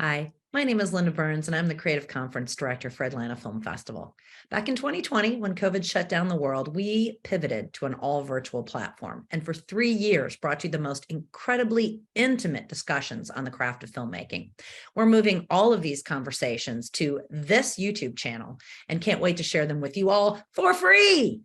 Hi, my name is Linda Burns, and I'm the Creative Conference Director for Atlanta Film Festival. Back in 2020, when COVID shut down the world, we pivoted to an all-virtual platform, and for 3 years brought you the most incredibly intimate discussions on the craft of filmmaking. We're moving all of these conversations to this YouTube channel and can't wait to share them with you all for free.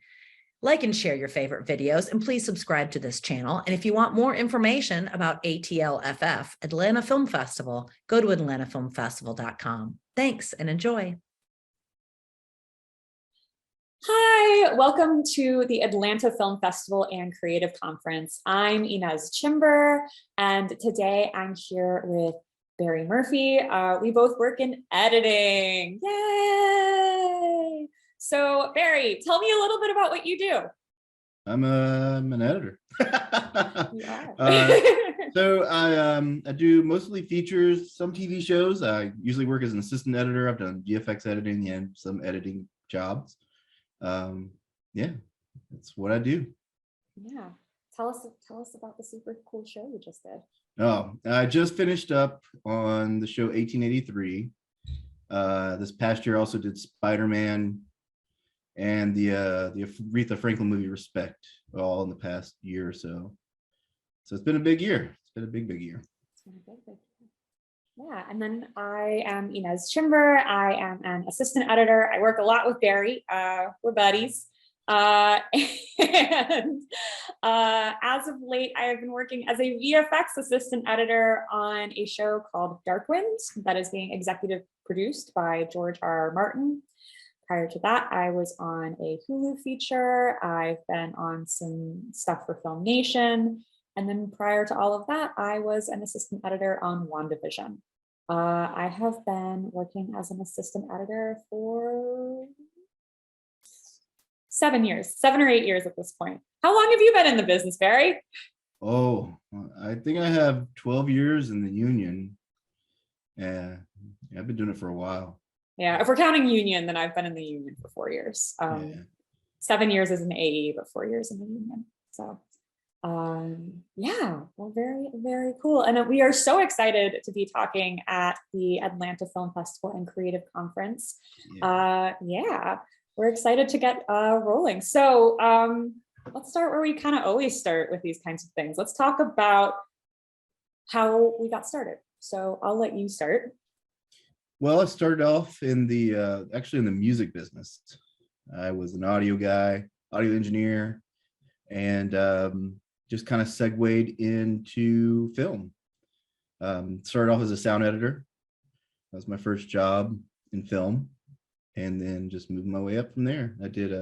Like and share your favorite videos, and please subscribe to this channel. And if you want more information about ATLFF, Atlanta Film Festival, go to atlantafilmfestival.com. Thanks and enjoy. Hi, welcome to the Atlanta Film Festival and Creative Conference. I'm Inëz Czymbor, and today I'm here with Barry Murphy. We both work in editing. Yay! So Barry, tell me a little bit about what you do. I'm an editor. You are. So I do mostly features, some TV shows. I usually work as an assistant editor. I've done VFX editing and some editing jobs. Yeah, that's what I do. Yeah, tell us about the super cool show you just did. Oh, I just finished up on the show 1883. This past year I also did Spider-Man and the Aretha Franklin movie Respect, all in the past year or so. So it's been a big year. It's been a big year. It's been a big year. Yeah, and then I am Inëz Czymbor. I am an assistant editor. I work a lot with Barry. We're buddies. And as of late, I have been working as a VFX assistant editor on a show called Dark Winds that is being executive produced by George R.R. Martin. Prior to that, I was on a Hulu feature. I've been on some stuff for Film Nation. And then prior to all of that, I was an assistant editor on WandaVision. I have been working as an assistant editor for 7 years, 7 or 8 years at this point. How long have you been in the business, Barry? Oh, I think I have 12 years in the union. Yeah, I've been doing it for a while. Yeah, if we're counting union, then I've been in the union for 4 years. Yeah. 7 years as an AE, but 4 years in the union. So yeah, well, very, very cool. And we are so excited to be talking at the Atlanta Film Festival and Creative Conference. Yeah, we're excited to get rolling. So let's start where we kind of always start with these kinds of things. Let's talk about how we got started. So I'll let you start. Well, I started off in the actually in the music business. I was an audio guy, audio engineer, and just kind of segued into film. Started off as a sound editor. That was my first job in film, and then just moved my way up from there. I did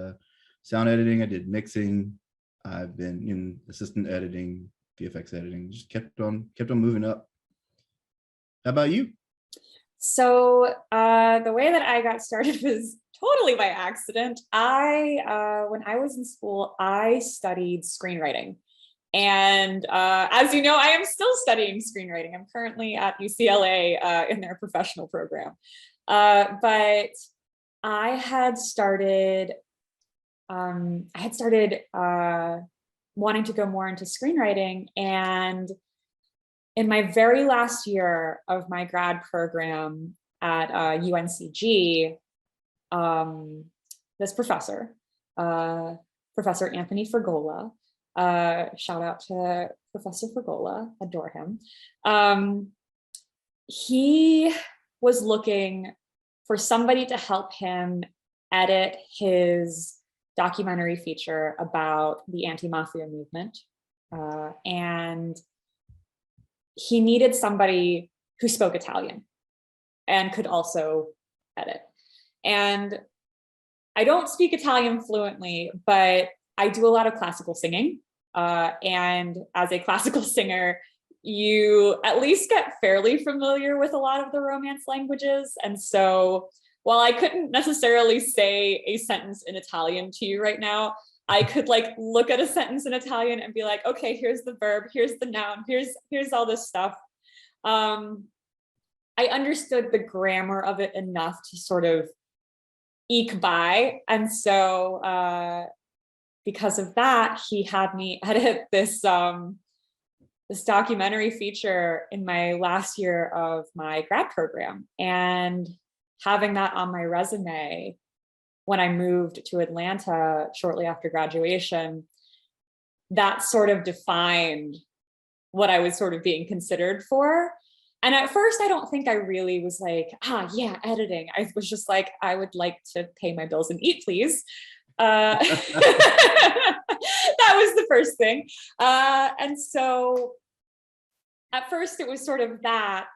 sound editing, I did mixing, I've been in assistant editing, VFX editing, just kept on moving up. How about you? So the way that I got started was totally by accident. When I was in school, I studied screenwriting. And as you know, I am still studying screenwriting. I'm currently at UCLA in their professional program. But I had started wanting to go more into screenwriting. And in my very last year of my grad program at UNCG, this professor, Professor Anthony Fergola, shout out to Professor Fergola, adore him. He was looking for somebody to help him edit his documentary feature about the anti-mafia movement. And he needed somebody who spoke Italian and could also edit. And I don't speak Italian fluently, but I do a lot of classical singing. And as a classical singer, you at least get fairly familiar with a lot of the Romance languages. And so while I couldn't necessarily say a sentence in Italian to you right now, I could like look at a sentence in Italian and be like, okay, here's the verb, here's the noun, here's all this stuff. I understood the grammar of it enough to sort of eke by. And so because of that, he had me edit this this documentary feature in my last year of my grad program, and having that on my resume when I moved to Atlanta shortly after graduation, that sort of defined what I was sort of being considered for. And at first, I don't think I really was like, yeah, editing. I was just like, I would like to pay my bills and eat, please. That was the first thing. And so at first it was sort of that,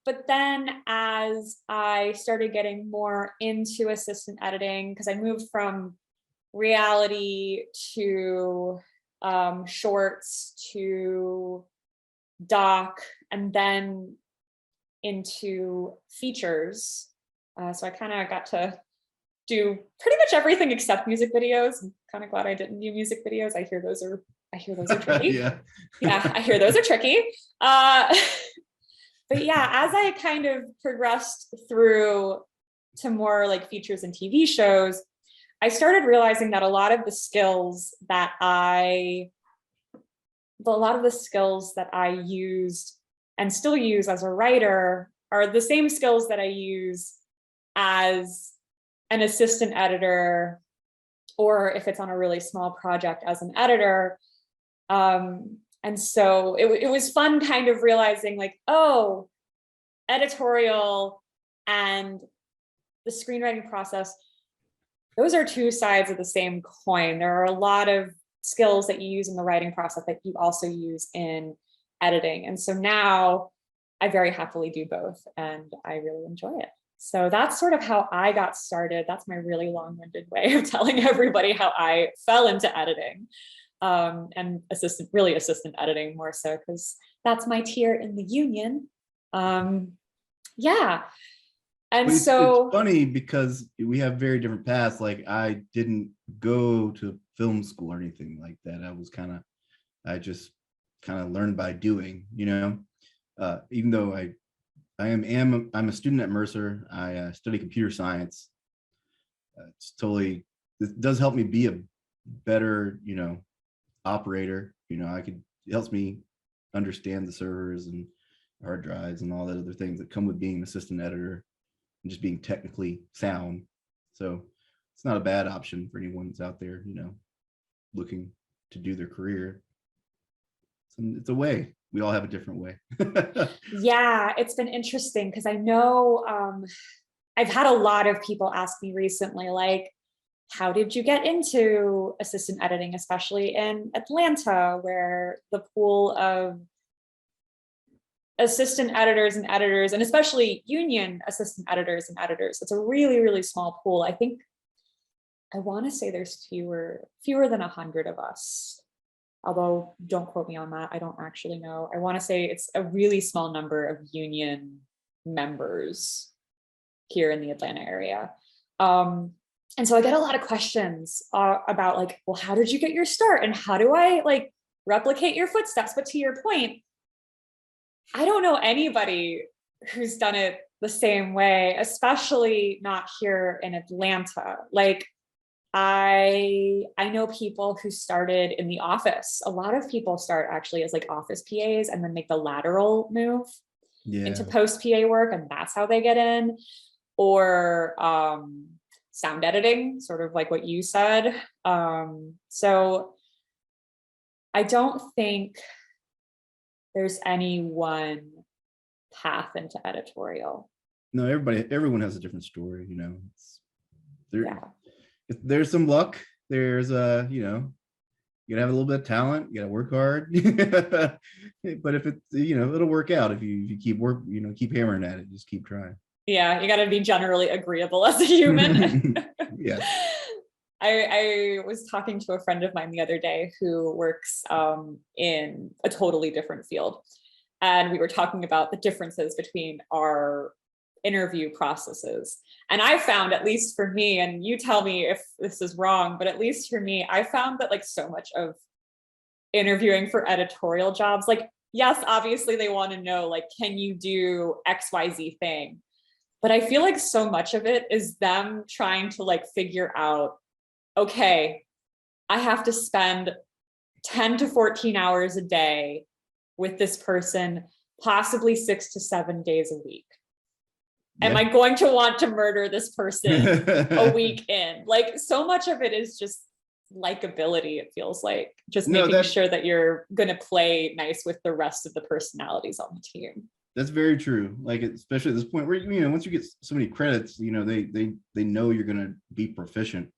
but then as I started getting more into assistant editing, because I moved from reality to shorts to doc, and then into features. So I kind of got to do pretty much everything except music videos. I'm kind of glad I didn't do music videos. I hear those are tricky. Yeah. Yeah, I hear those are tricky. But yeah, as I kind of progressed through to more like features and TV shows, I started realizing that a lot of the skills that I used and still use as a writer are the same skills that I use as an assistant editor, or if it's on a really small project as an editor. And so it was fun kind of realizing like, oh, editorial and the screenwriting process, those are two sides of the same coin. There are a lot of skills that you use in the writing process that you also use in editing. And so now I very happily do both, and I really enjoy it. So that's sort of how I got started. That's my really long-winded way of telling everybody how I fell into editing, and assistant editing more so, because that's my tier in the union. Yeah. And But so it's funny because we have very different paths. Like I didn't go to film school or anything like that. I just kind of learned by doing, even though I'm a student at Mercer. I study computer science. It does help me be a better, operator. It helps me understand the servers and hard drives and all that other things that come with being an assistant editor and just being technically sound. So it's not a bad option for anyone that's out there, looking to do their career. It's a way. We all have a different way. yeah, it's been interesting because I know I've had a lot of people ask me recently, like, how did you get into assistant editing, especially in Atlanta, where the pool of assistant editors, and especially union assistant editors and editors, it's a really, really small pool. I think, I want to say there's fewer than 100 of us. Although don't quote me on that. I don't actually know. I want to say it's a really small number of union members here in the Atlanta area. And so I get a lot of questions about like, well, how did you get your start? And how do I like replicate your footsteps? But to your point, I don't know anybody who's done it the same way, especially not here in Atlanta. Like, I know people who started in the office. A lot of people start actually as like office PAs and then make the lateral move into post PA work, and that's how they get in. Or sound editing, sort of like what you said. So I don't think there's any one path into editorial. No, everyone has a different story, There's some luck. There's you gotta have a little bit of talent, you gotta work hard. But if it's, it'll work out if you keep hammering at it, just keep trying. Yeah, you gotta be generally agreeable as a human. Yeah. I was talking to a friend of mine the other day who works in a totally different field. And we were talking about the differences between our interview processes. And I found, at least for me, and you tell me if this is wrong, but at least for me, I found that like so much of interviewing for editorial jobs, like, yes, obviously they want to know, like, can you do XYZ thing? But I feel like so much of it is them trying to like figure out, okay, I have to spend 10 to 14 hours a day with this person possibly 6 to 7 days a week? Am Yeah. I going to want to murder this person a week in? Like, so much of it is just likability, it feels like. Just making sure that you're going to play nice with the rest of the personalities on the team. That's very true. Like, especially at this point where, you know, once you get so many credits, you know, they know you're going to be proficient.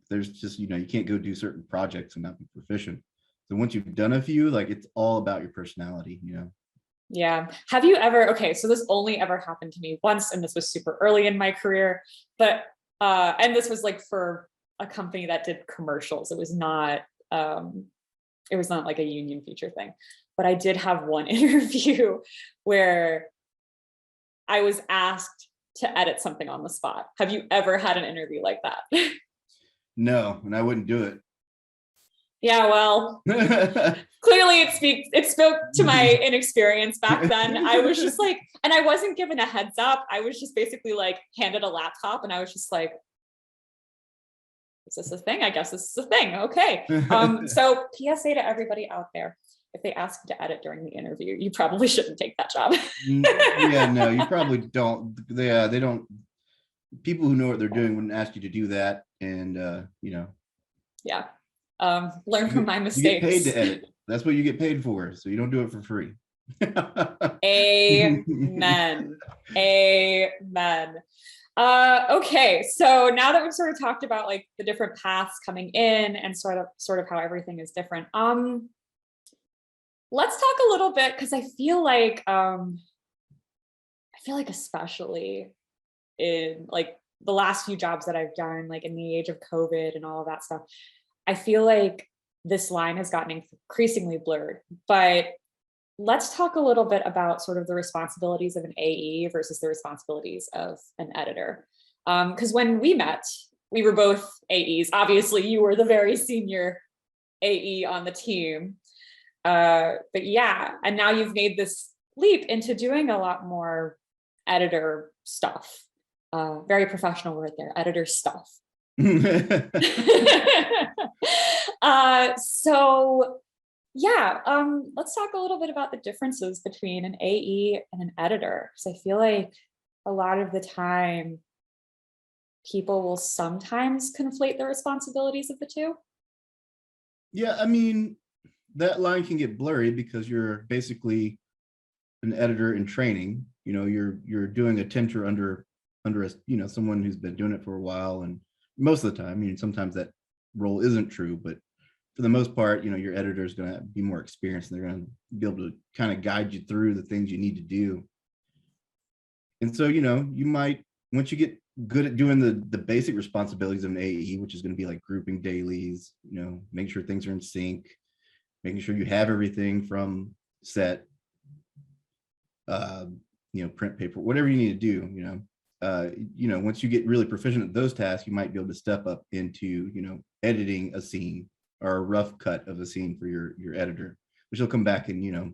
There's just, you know, you can't go do certain projects and not be proficient. So once you've done a few, like, it's all about your personality, you know? Yeah. Have you ever, okay, so this only ever happened to me once, and this was super early in my career, but, and this was like for a company that did commercials. It was not like a union feature thing, but I did have one interview where I was asked to edit something on the spot. Have you ever had an interview like that? No, and I wouldn't do it. Yeah, well, clearly it spoke to my inexperience back then. I was just like, and I wasn't given a heads up. I was just basically like handed a laptop, and I was just like, is this a thing? I guess this is a thing. Okay. So PSA to everybody out there, if they ask you to edit during the interview, you probably shouldn't take that job. Yeah, no, you probably don't. They don't. People who know what they're doing wouldn't ask you to do that. And, you know. Yeah. Learn from my mistakes. You get paid to edit. That's what you get paid for. So you don't do it for free. Amen. Amen. Okay, so now that we've sort of talked about like the different paths coming in and sort of how everything is different, let's talk a little bit, because I feel like especially in like the last few jobs that I've done, like in the age of COVID and all of that stuff, I feel like this line has gotten increasingly blurred. But let's talk a little bit about sort of the responsibilities of an AE versus the responsibilities of an editor. Because when we met, we were both AEs. Obviously, you were the very senior AE on the team. But yeah, and now you've made this leap into doing a lot more editor stuff. Very professional word there, editor stuff. So yeah, let's talk a little bit about the differences between an AE and an editor, because I feel like a lot of the time people will sometimes conflate the responsibilities of the two. Yeah, I mean, that line can get blurry because you're basically an editor in training. You know, you're doing a tenure under a, you know, someone who's been doing it for a while, and most of the time, I mean, sometimes that role isn't true, but for the most part, you know, your editor is going to be more experienced, and they're going to be able to kind of guide you through the things you need to do. And so, you know, you might, once you get good at doing the basic responsibilities of an AE, which is going to be like grouping dailies, you know, making sure things are in sync, making sure you have everything from set, you know, print paper, whatever you need to do, you know, once you get really proficient at those tasks, you might be able to step up into, you know, editing a scene or a rough cut of a scene for your editor, which will come back and, you know,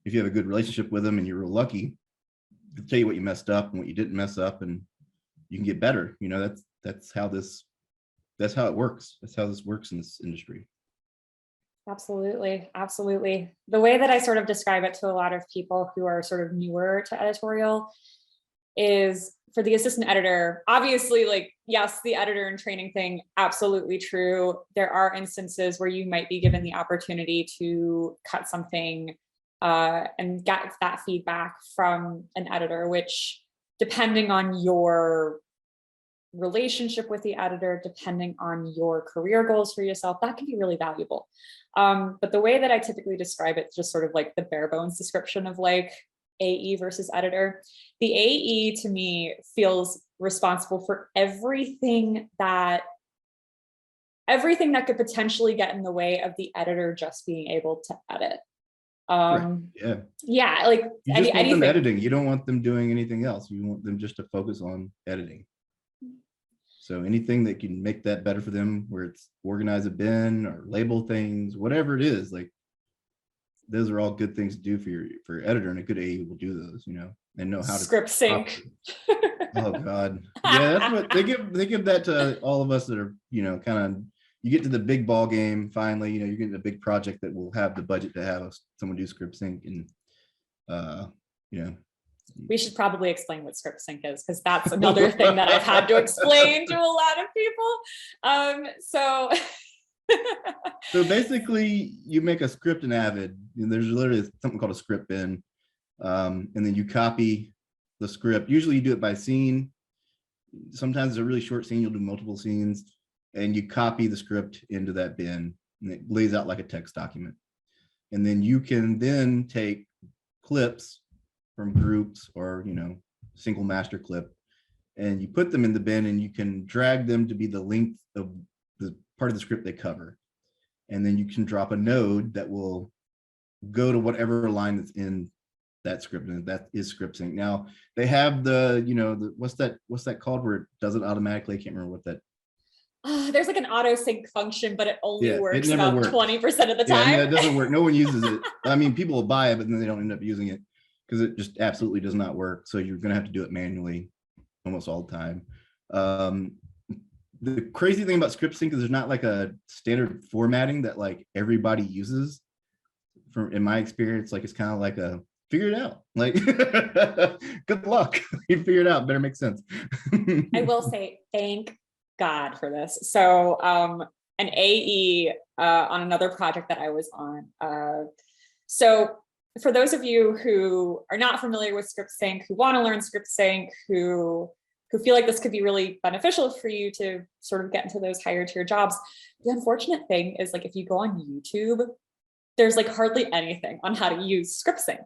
if you have a good relationship with them and you're real lucky, they'll tell you what you messed up and what you didn't mess up, and you can get better. You know, that's how it works. That's how this works in this industry. Absolutely. Absolutely. The way that I sort of describe it to a lot of people who are sort of newer to editorial is, for the assistant editor, obviously, like, yes, the editor in training thing, absolutely true. There are instances where you might be given the opportunity to cut something and get that feedback from an editor, which, depending on your relationship with the editor, depending on your career goals for yourself, that can be really valuable. But the way that I typically describe it, just sort of like the bare bones description of like AE versus editor. The AE to me feels responsible for everything that could potentially get in the way of the editor just being able to edit. Right. Yeah, like you just want them editing. You don't want them doing anything else. You want them just to focus on editing. So anything that can make that better for them, where it's organize a bin or label things, whatever it is, like, those are all good things to do for your editor, and a good AE will do those, you know, and know how to script sync. Oh God. Yeah, that's what they give that to all of us that are, you know, kind of you get to the big ball game finally, you're getting a big project that will have the budget to have someone do script sync, and we should probably explain what script sync is, because that's another thing that I've had to explain to a lot of people. So basically you make a script in Avid, and there's literally something called a script bin, and then you copy the script. Usually you do it by scene. Sometimes it's a really short scene, you'll do multiple scenes, and you copy the script into that bin, and it lays out like a text document. And then you can then take clips from groups or single master clip, and you put them in the bin, and you can drag them to be the length of the part of the script they cover. And then you can drop a node that will go to whatever line that's in that script, and that is script sync. Now they have the what's that called where it does it automatically? I can't remember what that. There's like an auto sync function, but it only works it about works. 20% of the time. Yeah, it doesn't work. No one uses it. I mean, people will buy it, but then they don't end up using it because it just absolutely does not work. So you're going to have to do it manually almost all the time. The crazy thing about script sync is there's not like a standard formatting that like everybody uses. From in my experience, like it's kind of like a figure it out. Like, good luck. You figure it out. Better make sense. I will say, thank God for this. So an AE on another project that I was on. So for those of you who are not familiar with script sync, who want to learn script sync, who feel like this could be really beneficial for you to sort of get into those higher tier jobs, the unfortunate thing is like if you go on YouTube, there's like hardly anything on how to use script sync.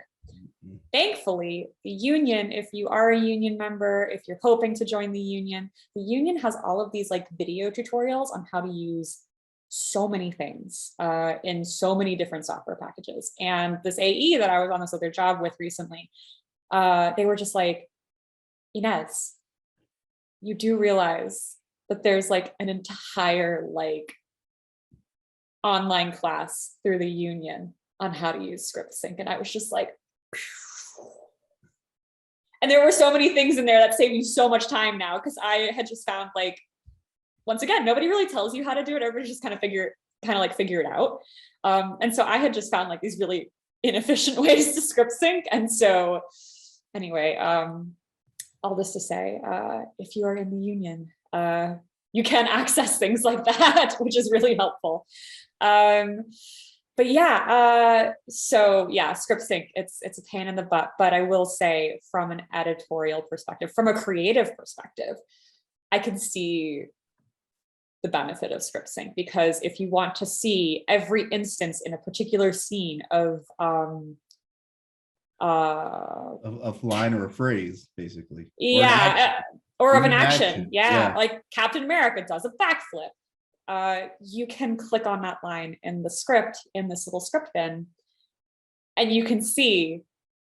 Thankfully, the union, if you are a union member, if you're hoping to join the union has all of these like video tutorials on how to use so many things in so many different software packages. And this AE that I was on this other job with recently, they were just like, Inëz, you do realize that there's like an entire like online class through the union on how to use script sync. And I was just like, and there were so many things in there that saved me so much time now, because I had just found like, once again, nobody really tells you how to do it. Everybody just kind of figure it out. And so I had just found like these really inefficient ways to script sync. And so anyway, all this to say, if you are in the union, you can access things like that, which is really helpful. But yeah, so yeah, script sync, it's a pain in the butt, but I will say from an editorial perspective, from a creative perspective, I can see the benefit of script sync, because if you want to see every instance in a particular scene of line or a phrase, basically. Or of an action. Yeah, like Captain America does a backflip. You can click on that line in the script, in this little script bin, and you can see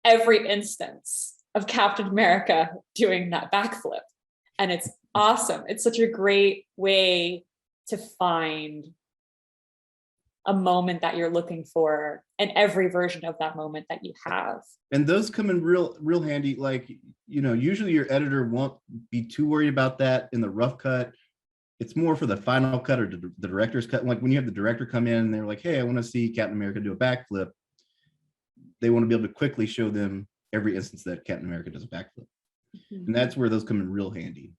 every instance of Captain America doing that backflip. And it's awesome. It's such a great way to find a moment that you're looking for and every version of that moment that you have. And those come in real handy. Like, usually your editor won't be too worried about that in the rough cut. It's more for the final cut or the director's cut. Like when you have the director come in and they're like, hey, I want to see Captain America do a backflip. They want to be able to quickly show them every instance that Captain America does a backflip. Mm-hmm. And that's where those come in real handy.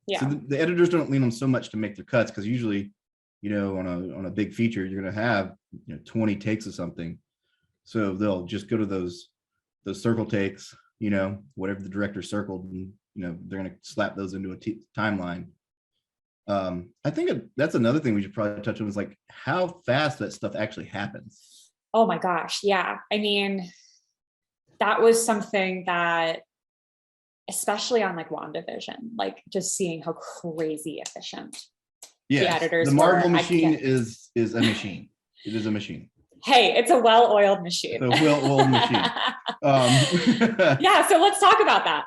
Yeah. So the editors don't lean on so much to make their cuts, because usually, on a big feature, you're going to have 20 takes of something. So they'll just go to those circle takes, whatever the director circled, and they're going to slap those into a timeline. I think that's another thing we should probably touch on, is like how fast that stuff actually happens. Oh my gosh. Yeah. I mean, that was something that, especially on like WandaVision, like just seeing how crazy efficient the editors the Marvel machine is a machine. It is a machine. Hey, it's a well-oiled machine. A well-oiled machine. Yeah, so let's talk about that.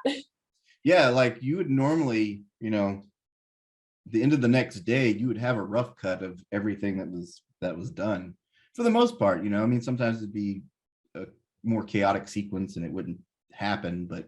Yeah, like you would normally, the end of the next day, you would have a rough cut of everything that was done. For the most part, I mean, sometimes it'd be a more chaotic sequence and it wouldn't happen, but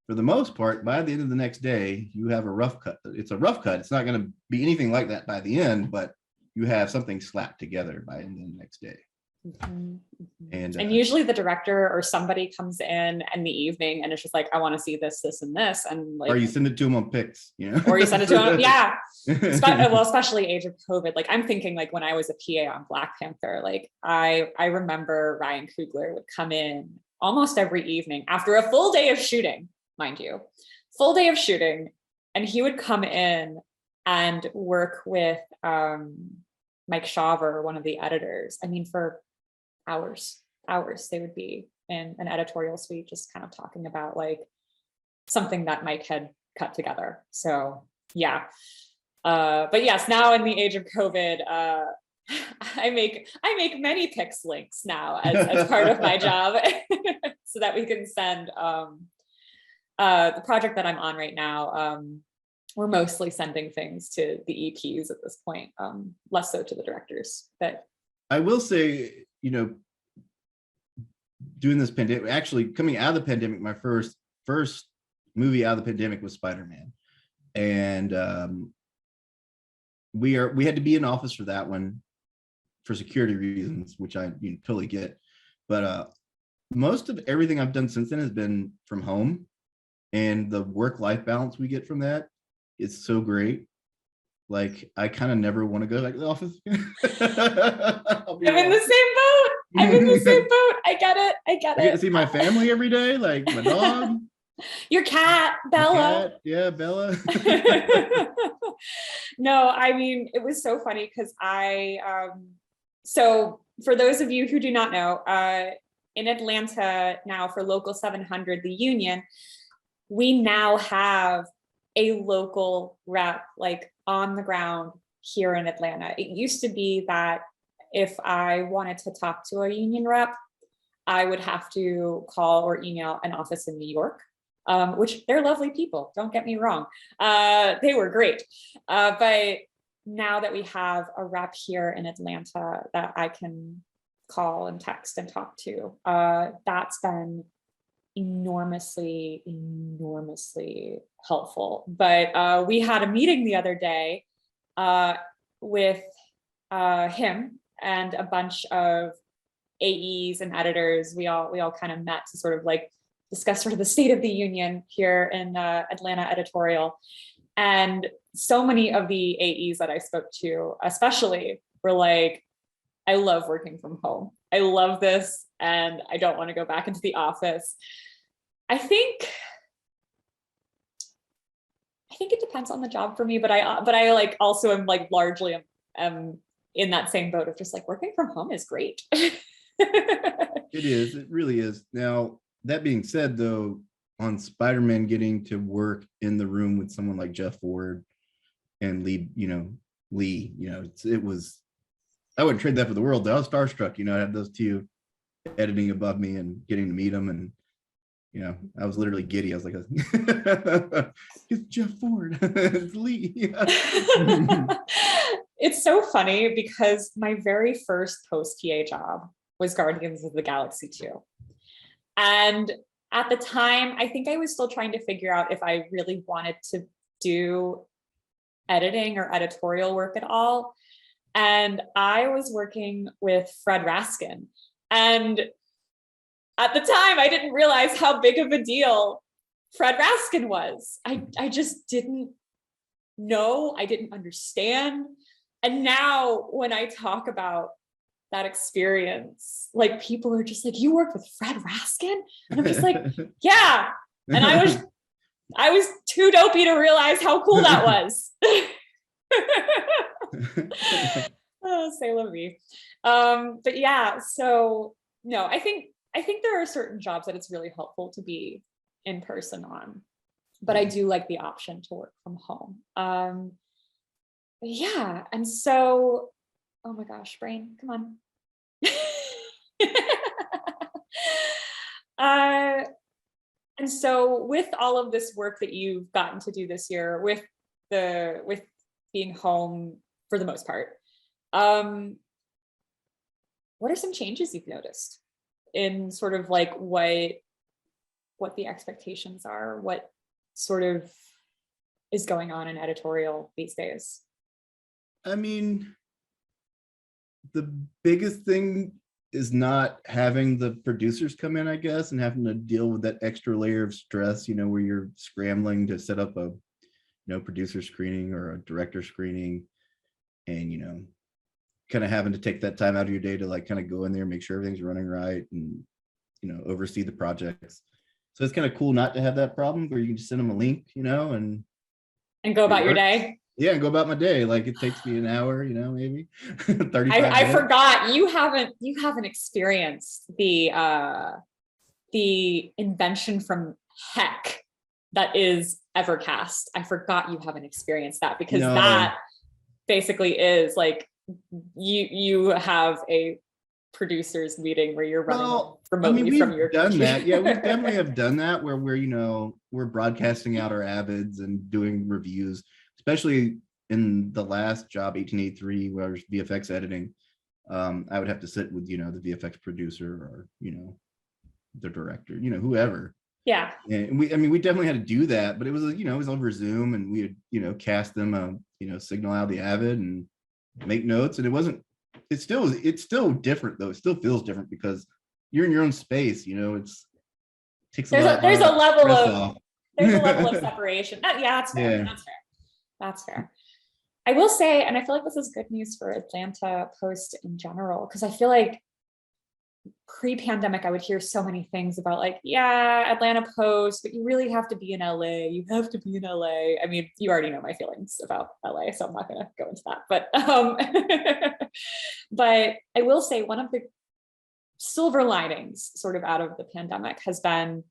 for the most part, by the end of the next day, you have a rough cut. It's a rough cut. It's not going to be anything like that by the end, but you have something slapped together by the next day. Mhm, mhm. And usually the director or somebody comes in the evening and it's just like, I want to see this, this, and this, and like, or you send it to them on pics, you know, or you send it to them, yeah. Well, especially age of COVID. Like I'm thinking, like when I was a PA on Black Panther, like I remember Ryan Coogler would come in almost every evening after a full day of shooting, mind you, full day of shooting, and he would come in and work with Mike Shaver, one of the editors. I mean, for hours they would be in an editorial suite just kind of talking about like something that Mike had cut together. So yeah, but yes, now in the age of COVID, I make many Pix links now as part of my job so that we can send the project that I'm on right now. We're mostly sending things to the EPs at this point, less so to the directors. But I will say, you know, doing this pandemic, actually coming out of the pandemic, my first movie out of the pandemic was Spider-Man. And we had to be in office for that one for security reasons, which I totally get. But most of everything I've done since then has been from home, and the work-life balance we get from that is so great. Like I kind of never want to go back to the office. I'm in the same boat. I'm in the same boat. I get it. I get to see my family every day, like my dog, your cat, Bella. Yeah, Bella. No, I mean, it was so funny because so for those of you who do not know, in Atlanta now for Local 700, the union, we now have a local rep like on the ground here in Atlanta. It used to be that if I wanted to talk to a union rep, I would have to call or email an office in New York, which they're lovely people, don't get me wrong. They were great. But now that we have a rep here in Atlanta that I can call and text and talk to, that's been enormously helpful. But we had a meeting the other day with him and a bunch of AEs and editors. We all kind of met to sort of like discuss sort of the state of the union here in Atlanta editorial. And so many of the AEs that I spoke to, especially, were like, I love working from home. I love this, and I don't want to go back into the office. I think it depends on the job for me, but I like also am like largely in that same boat of just like working from home is great. It is. It really is. Now, that being said, though, on Spider-Man, getting to work in the room with someone like Jeff Ford and Lee, it was, I wouldn't trade that for the world, though. I was starstruck, I had those two editing above me and getting to meet them. And, I was literally giddy. I was like, it's Jeff Ford, it's Lee. It's so funny because my very first post-PA job was Guardians of the Galaxy 2. And at the time, I think I was still trying to figure out if I really wanted to do editing or editorial work at all. And I was working with Fred Raskin. And at the time, I didn't realize how big of a deal Fred Raskin was. I just didn't know. I didn't understand. And now when I talk about that experience, like people are just like, you worked with Fred Raskin? And I'm just like, yeah. And I was too dopey to realize how cool that was. Oh, c'est la vie. But yeah, so no, I think there are certain jobs that it's really helpful to be in person on, but I do like the option to work from home. Yeah, and so, oh my gosh, brain, come on. And so with all of this work that you've gotten to do this year, with being home for the most part, what are some changes you've noticed in sort of like what the expectations are, what sort of is going on in editorial these days? I mean, the biggest thing is not having the producers come in, I guess, and having to deal with that extra layer of stress, where you're scrambling to set up a, producer screening or a director screening, and, kind of having to take that time out of your day to like kind of go in there, make sure everything's running right, and, oversee the projects. So it's kind of cool not to have that problem where you can just send them a link, and go about your works. day. Yeah, and go about my day. Like it takes me an hour, maybe 35 I minutes. forgot you haven't experienced the invention from heck that is Evercast. I forgot you haven't experienced that, because that basically is like you have a producers meeting where you're running remotely from your done computer. that. Yeah, we definitely have done that where we're broadcasting out our avids and doing reviews, especially in the last job 1883 where I was VFX editing. I would have to sit with the VFX producer or the director, whoever. Yeah. And we definitely had to do that, but it was it was over Zoom, and we would cast them a signal out of the avid and make notes. And it's still different though. It still feels different because you're in your own space. It takes there's a level of separation. That's fair. Yeah. That's fair. I will say, and I feel like this is good news for Atlanta Post in general, because I feel like pre-pandemic, I would hear so many things about like, yeah, Atlanta Post, but you really have to be in LA. You have to be in LA. I mean, you already know my feelings about LA, so I'm not going to go into that. But I will say one of the silver linings sort of out of the pandemic has been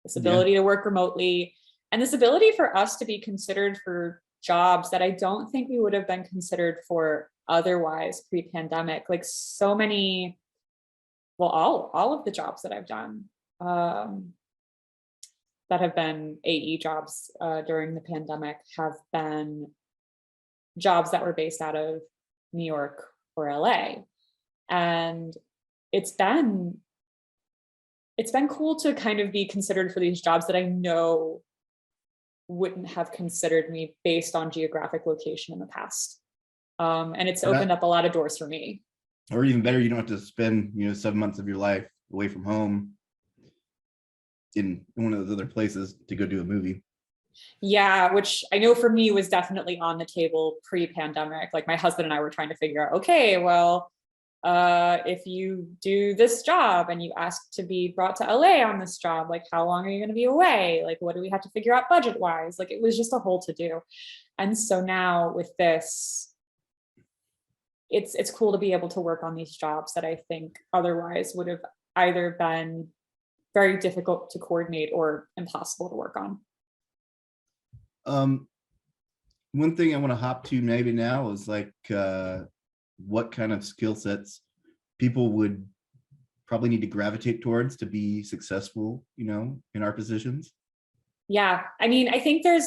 this ability to work remotely, and this ability for us to be considered for jobs that I don't think we would have been considered for otherwise pre-pandemic. Like so many, well, all of the jobs that I've done that have been AE jobs during the pandemic have been jobs that were based out of New York or LA. And it's been cool to kind of be considered for these jobs that I know wouldn't have considered me based on geographic location in the past. And it's opened up a lot of doors for me. Or even better, you don't have to spend 7 months of your life away from home in one of those other places to go do a movie. Yeah, which I know for me was definitely on the table pre-pandemic. Like my husband and I were trying to figure out, okay, well, if you do this job and you ask to be brought to LA on this job, like how long are you going to be away? Like what do we have to figure out budget wise? Like it was just a whole to do. And so now with this, it's cool to be able to work on these jobs that I think otherwise would have either been very difficult to coordinate or impossible to work on. One thing I want to hop to maybe now is like what kind of skill sets people would probably need to gravitate towards to be successful, in our positions. Yeah, I mean, I think there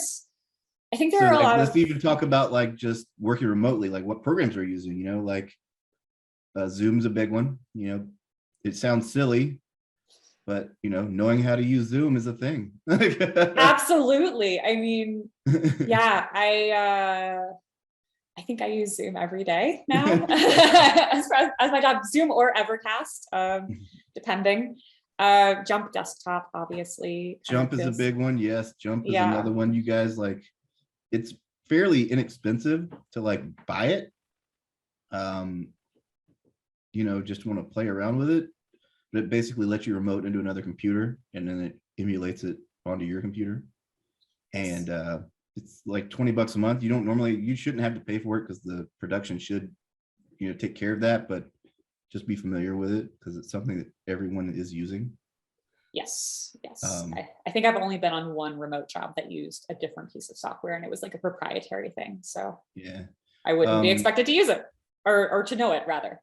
are a lot let's even talk about like just working remotely, like what programs are you using, like Zoom's a big one. It sounds silly, but knowing how to use Zoom is a thing. Absolutely. I mean, yeah, I think I use Zoom every day now as my job, Zoom or Evercast, depending. Jump desktop, obviously. Jump is a big one. Yes, Jump is another one. You guys like, it's fairly inexpensive to like buy it. Just want to play around with it. But it basically lets you remote into another computer, and then it emulates it onto your computer. And it's like $20 a month. You shouldn't have to pay for it because the production should, take care of that, but just be familiar with it because it's something that everyone is using. Yes. I think I've only been on one remote job that used a different piece of software, and it was like a proprietary thing. So yeah, I wouldn't be expected to use it or to know it rather.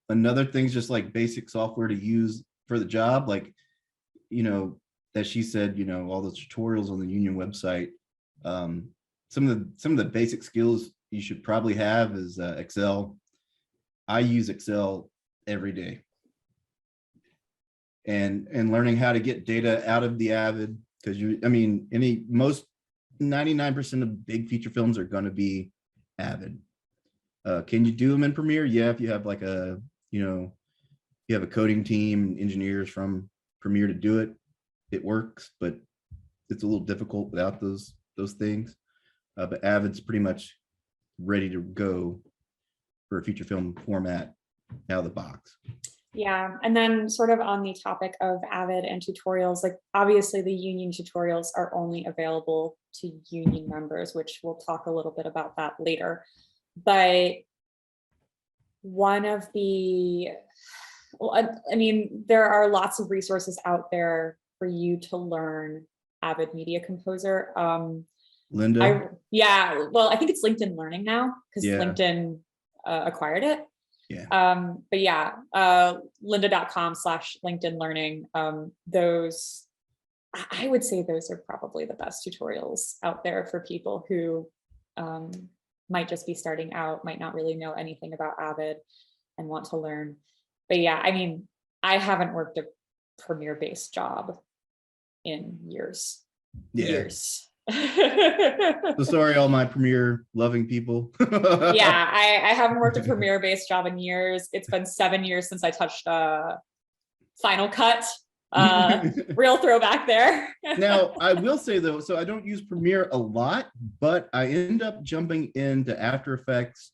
Another thing's just like basic software to use for the job, like, as she said, all the tutorials on the union website. Some of the basic skills you should probably have is Excel. I use Excel every day. And learning how to get data out of the Avid, because most 99% of big feature films are going to be Avid. Can you do them in Premiere? Yeah, if you have like a, you have a coding team, engineers from Premiere to do it, it works, but it's a little difficult without those things. But Avid's pretty much ready to go for a feature film format out of the box. Yeah, and then sort of on the topic of Avid and tutorials, like obviously the union tutorials are only available to union members, which we'll talk a little bit about that later. But one of the, well, I mean, there are lots of resources out there for you to learn Avid Media Composer. Linda? Yeah, well, I think it's LinkedIn Learning now because Yeah. LinkedIn acquired it. Yeah. But yeah, lynda.com/LinkedIn Learning. Those, I would say those are probably the best tutorials out there for people who might just be starting out, might not really know anything about Avid and want to learn. But yeah, I mean, I haven't worked a Premiere-based job in years. Yeah. Years. So sorry, all my Premiere loving people. Yeah, I haven't worked a Premiere-based job in years. It's been 7 years since I touched Final Cut. Real throwback there. Now, I will say though, so I don't use Premiere a lot, but I end up jumping into After Effects,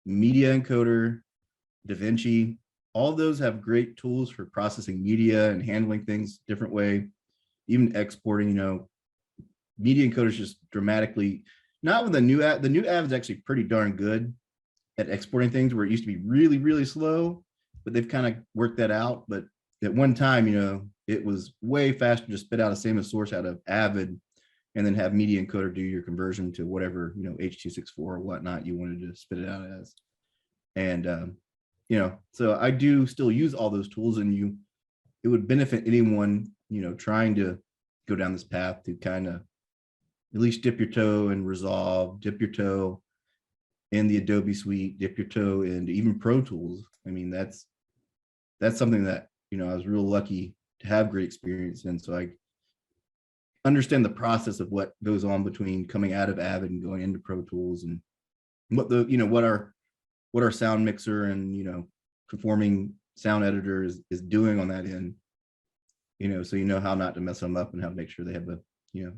Media Encoder, DaVinci. All those have great tools for processing media and handling things different way, even exporting, Media Encoder is just dramatically, not with the new app. The new app is actually pretty darn good at exporting things where it used to be really, really slow, but they've kind of worked that out. But at one time, it was way faster to spit out a same as source out of Avid and then have Media Encoder do your conversion to whatever, H.264 or whatnot you wanted to spit it out as. And, so I do still use all those tools, and it would benefit anyone, trying to go down this path to kind of at least dip your toe in Resolve, dip your toe in the Adobe suite, dip your toe into even Pro Tools. I mean, that's something that, I was real lucky to have great experience in. So I understand the process of what goes on between coming out of Avid and going into Pro Tools, and what our sound mixer and, conforming sound editor is doing on that end, so how not to mess them up and how to make sure they have the,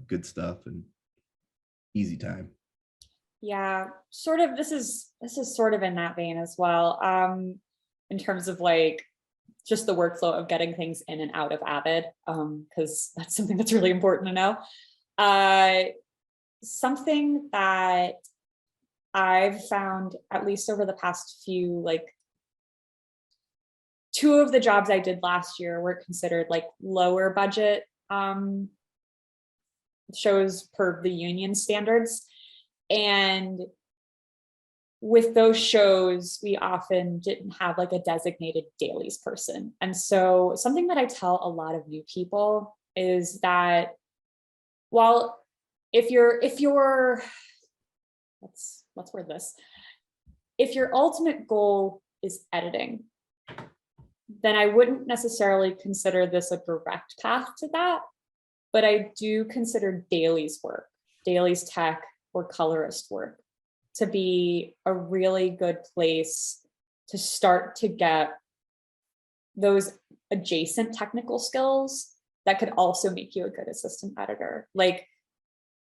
good stuff and easy time. Yeah, sort of. This is sort of in that vein as well. In terms of like just the workflow of getting things in and out of Avid, because that's something that's really important to know. Something that I've found, at least over the past few, like 2 of the jobs I did last year were considered like lower budget shows per the union standards. And with those shows, we often didn't have like a designated dailies person. And so something that I tell a lot of new people is that, well, if you're let's word this. If your ultimate goal is editing, then I wouldn't necessarily consider this a direct path to that, but I do consider dailies work, dailies tech or colorist work to be a really good place to start to get those adjacent technical skills that could also make you a good assistant editor. Like,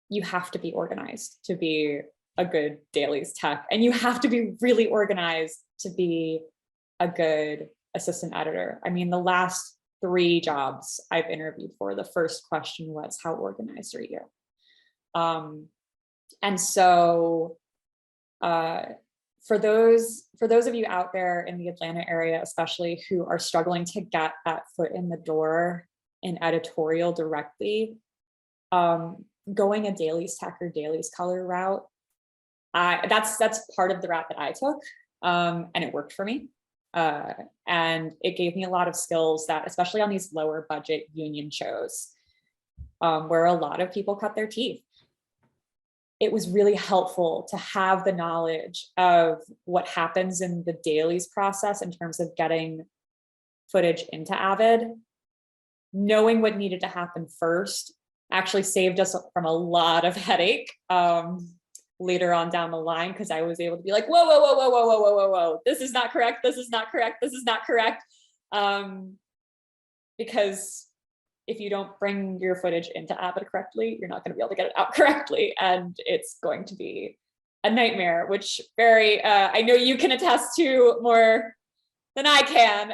you have to be organized to be a good dailies tech, and you have to be really organized to be a good assistant editor. I mean, the last 3 jobs I've interviewed for, the first question was, how organized are you? And so for those of you out there in the Atlanta area, especially, who are struggling to get that foot in the door in editorial directly, going a dailies tech or dailies color route, that's part of the route that I took, and it worked for me. And it gave me a lot of skills that, especially on these lower budget union shows, where a lot of people cut their teeth, it was really helpful to have the knowledge of what happens in the dailies process in terms of getting footage into Avid. Knowing what needed to happen first actually saved us from a lot of headache. later on down the line, because I was able to be like, whoa, whoa, whoa, whoa, whoa, whoa, whoa, whoa, whoa, this is not correct, this is not correct, this is not correct. Because if you don't bring your footage into Avid correctly, you're not going to be able to get it out correctly, and it's going to be a nightmare, which I know you can attest to more than I can,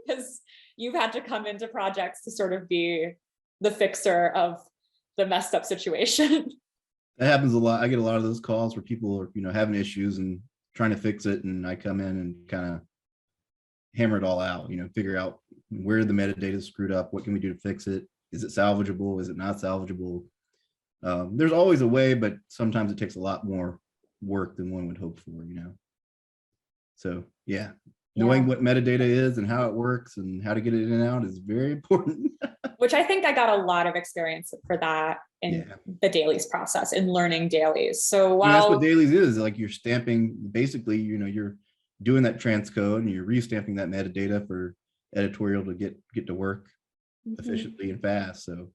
because you've had to come into projects to sort of be the fixer of the messed up situation. That happens a lot. I get a lot of those calls where people are, having issues and trying to fix it, and I come in and kind of hammer it all out, figure out where the metadata is screwed up, what can we do to fix it? Is it salvageable? Is it not salvageable? There's always a way, but sometimes it takes a lot more work than one would hope for, So yeah, knowing what metadata is and how it works and how to get it in and out is very important. Which I think I got a lot of experience for that in the dailies process, in learning dailies. So while that's what dailies is, like you're stamping, basically, you're doing that transcode and you're restamping that metadata for editorial to get to work efficiently and fast. So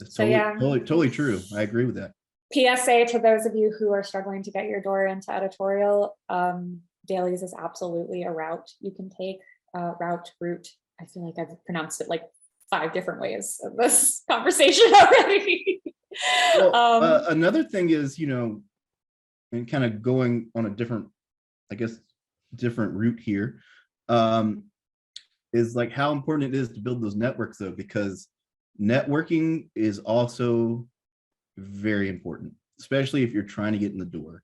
it's totally true. I agree with that. PSA to those of you who are struggling to get your door into editorial, dailies is absolutely a route you can take. Route. I feel like I've pronounced it like 5 different ways of this conversation already. Well, another thing is, and kind of going on a different route here, is like how important it is to build those networks, though, because networking is also very important, especially if you're trying to get in the door.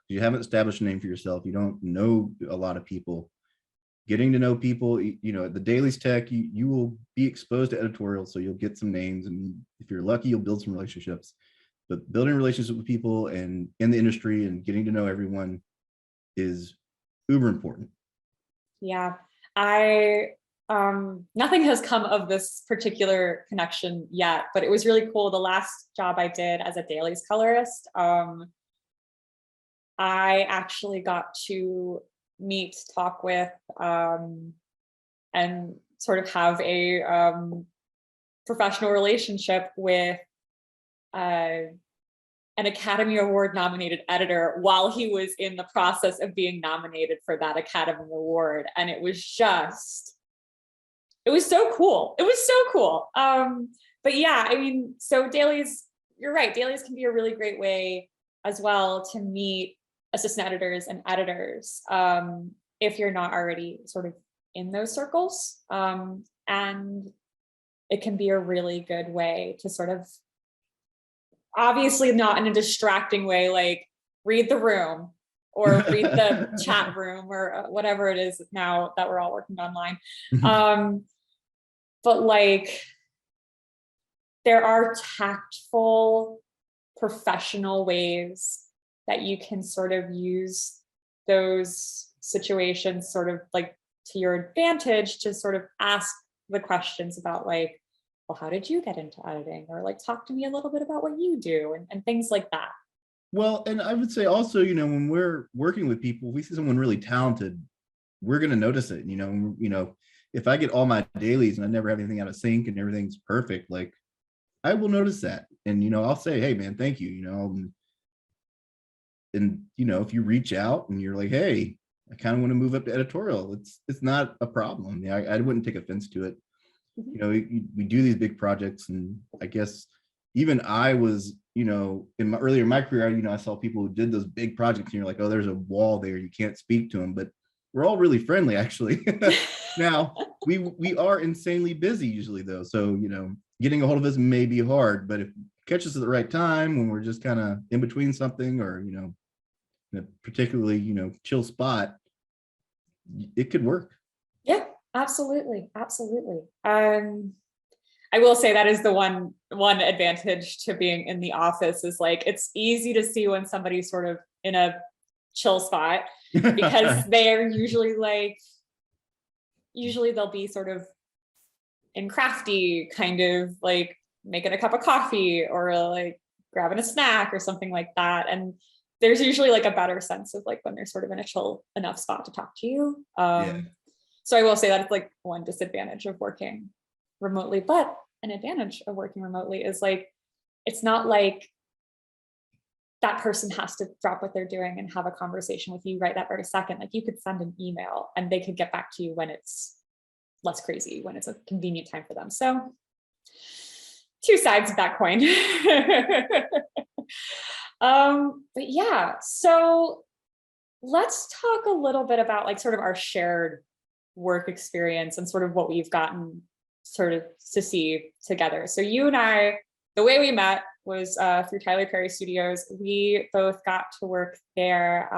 You haven't established a name for yourself. You don't know a lot of people. Getting to know people, at the dailies tech, you will be exposed to editorial, so you'll get some names, and if you're lucky, you'll build some relationships. But building relationships with people and in the industry and getting to know everyone is uber important. Yeah, nothing has come of this particular connection yet, but it was really cool. The last job I did as a dailies colorist, I actually got to talk with, and sort of have a professional relationship with an Academy Award nominated editor while he was in the process of being nominated for that Academy Award. And it was so cool. It was so cool. But yeah, so dailies, you're right. Dailies can be a really great way as well to meet assistant editors and editors, if you're not already sort of in those circles. And it can be a really good way to sort of, obviously not in a distracting way, like read the room or read the chat room or whatever it is now that we're all working online. But like, there are tactful, professional ways that you can sort of use those situations sort of like to your advantage to sort of ask the questions about like, well, how did you get into editing? Or like, talk to me a little bit about what you do and things like that. Well, and I would say also, when we're working with people, we see someone really talented, we're going to notice it. If I get all my dailies and I never have anything out of sync and everything's perfect, like I will notice that. And, I'll say, hey man, thank you, and, if you reach out and you're like, hey, I kind of want to move up to editorial, it's not a problem. Yeah, I wouldn't take offense to it. We do these big projects, and I guess even I was, in my career, I saw people who did those big projects and you're like, oh, there's a wall there, you can't speak to them, but we're all really friendly actually. Now we are insanely busy usually though. So, getting a hold of us may be hard, but if it catches us at the right time when we're just kind of in between something or, in a particularly, chill spot, it could work. Yeah, absolutely. Absolutely. I will say that is the one advantage to being in the office is like, it's easy to see when somebody's sort of in a chill spot because they're usually they'll be sort of in crafty, kind of like making a cup of coffee or like grabbing a snack or something like that. And there's usually like a better sense of like when they're sort of in a chill enough spot to talk to you. So I will say that it's like one disadvantage of working remotely, but an advantage of working remotely is like, it's not like that person has to drop what they're doing and have a conversation with you right that very second. Like you could send an email and they could get back to you when it's less crazy, when it's a convenient time for them. So two sides of that coin. But yeah, so let's talk a little bit about like sort of our shared work experience and sort of what we've gotten sort of to see together. So you and I, the way we met was through Tyler Perry Studios. We both got to work there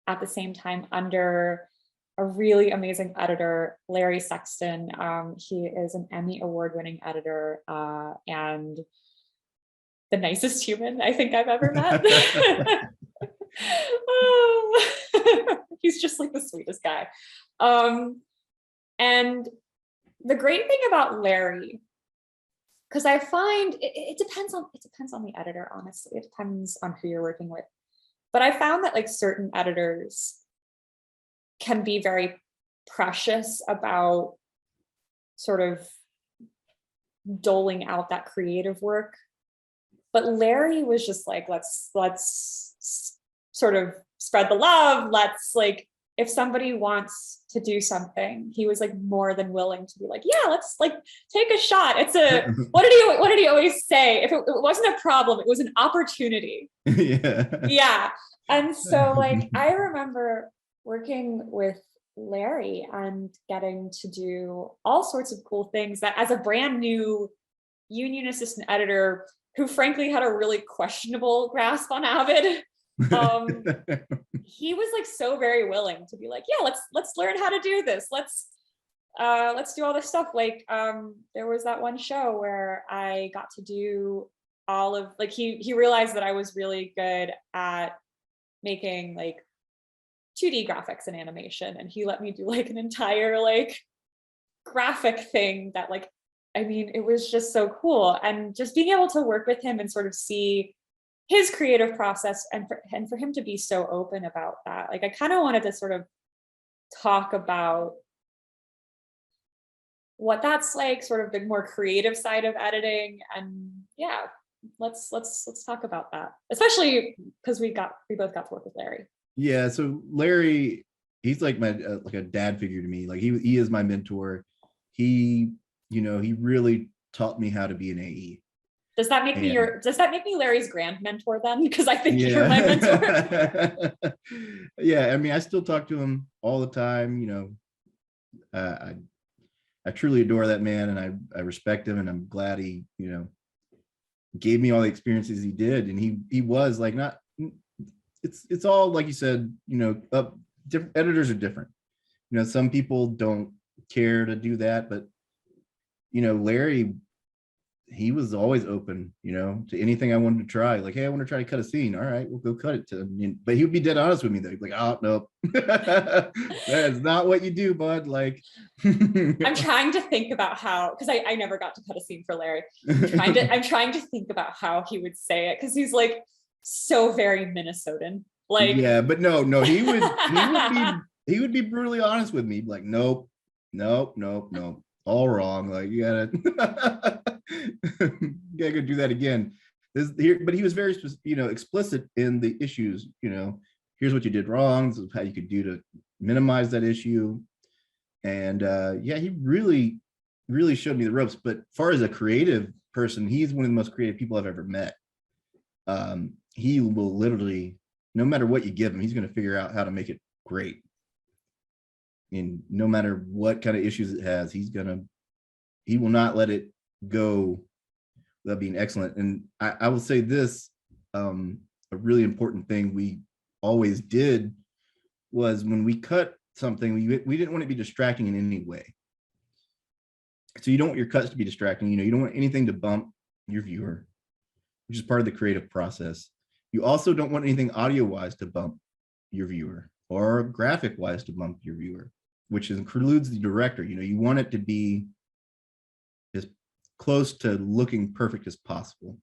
at the same time under a really amazing editor, Larry Sexton. He is an Emmy award-winning editor and the nicest human I think I've ever met. He's just like the sweetest guy. And the great thing about Larry, because I find it depends on the editor, honestly. It depends on who you're working with. But I found that like certain editors can be very precious about sort of doling out that creative work. But Larry was just like, let's sort of spread the love. Let's like, if somebody wants to do something, he was like more than willing to be like, yeah, let's like take a shot. It's a, what did he always say? If it wasn't a problem, it was an opportunity. Yeah. And so like, I remember working with Larry and getting to do all sorts of cool things that as a brand new union assistant editor who frankly had a really questionable grasp on Avid, he was like so very willing to be like, yeah, let's learn how to do this. Let's do all this stuff. Like there was that one show where I got to do all of like he realized that I was really good at making like 2D graphics and animation, and he let me do like an entire like graphic thing that like, I mean, it was just so cool. And just being able to work with him and sort of see his creative process and for him to be so open about that. Like I kind of wanted to sort of talk about what that's like, sort of the more creative side of editing. And yeah, let's talk about that, especially because we both got to work with Larry. Yeah, so Larry, he's like my like a dad figure to me. Like he is my mentor. He, you know, he really taught me how to be an AE. Does that make me Larry's grand mentor then? Because I think you're my mentor. Yeah, I mean, I still talk to him all the time. You know, I truly adore that man, and I respect him, and I'm glad he, you know, gave me all the experiences he did. And he was like, not, it's all like you said, you know, different editors are different. You know, some people don't care to do that, but you know, Larry, he was always open, you know, to anything I wanted to try. Like, hey, I want to try to cut a scene. All right, we'll go cut it. But he would be dead honest with me though. He'd be like, oh, nope. That's not what you do, bud. Like, I'm trying to think about how, because I never got to cut a scene for Larry. I'm trying to think about how he would say it, because he's like so very Minnesotan. Like, yeah, but no, he would be brutally honest with me. Like, nope. All wrong. Like, you gotta go do that again. But he was very, you know, explicit in the issues. You know, here's what you did wrong. This is how you could do to minimize that issue. And yeah, he really showed me the ropes. But as far as a creative person, he's one of the most creative people I've ever met. He will literally, no matter what you give him, he's going to figure out how to make it great. And no matter what kind of issues it has, he will not let it go without being excellent. And I will say this, a really important thing we always did was when we cut something, we didn't want it to be distracting in any way. So you don't want your cuts to be distracting. You know, you don't want anything to bump your viewer, which is part of the creative process. You also don't want anything audio-wise to bump your viewer or graphic-wise to bump your viewer, which includes the director. You know, you want it to be as close to looking perfect as possible. And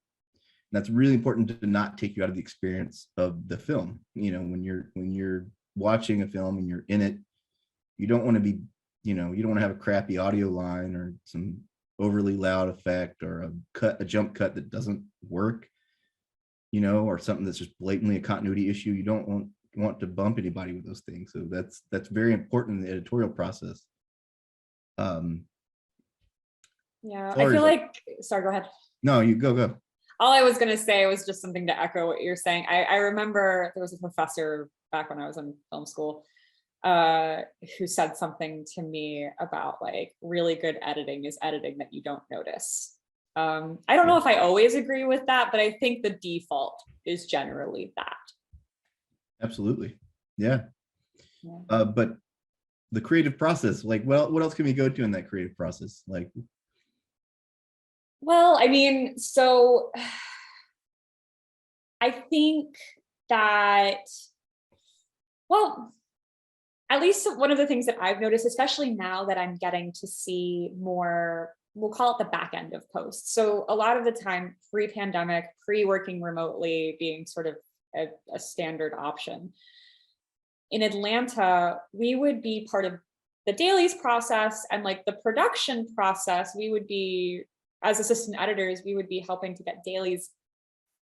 that's really important to not take you out of the experience of the film. You know, when you're watching a film and you're in it, you don't want to be, you know, you don't want to have a crappy audio line or some overly loud effect or a jump cut that doesn't work. or something that's just blatantly a continuity issue. You don't want to bump anybody with those things. So that's very important in the editorial process. Yeah, I feel like, sorry, go ahead. No, you go. All I was going to say was just something to echo what you're saying. I remember there was a professor back when I was in film school who said something to me about like really good editing is editing that you don't notice. I don't know if I always agree with that, but I think the default is generally that. Absolutely. Yeah. But the creative process, like, well, what else can we go to in that creative process? Like, well, I mean, so I think that, well, at least one of the things that I've noticed, especially now that I'm getting to see more, we'll call it the back end of posts. So a lot of the time, pre-pandemic, pre-working remotely being sort of a standard option. In Atlanta, we would be part of the dailies process and like the production process. We would be, as assistant editors, we would be helping to get dailies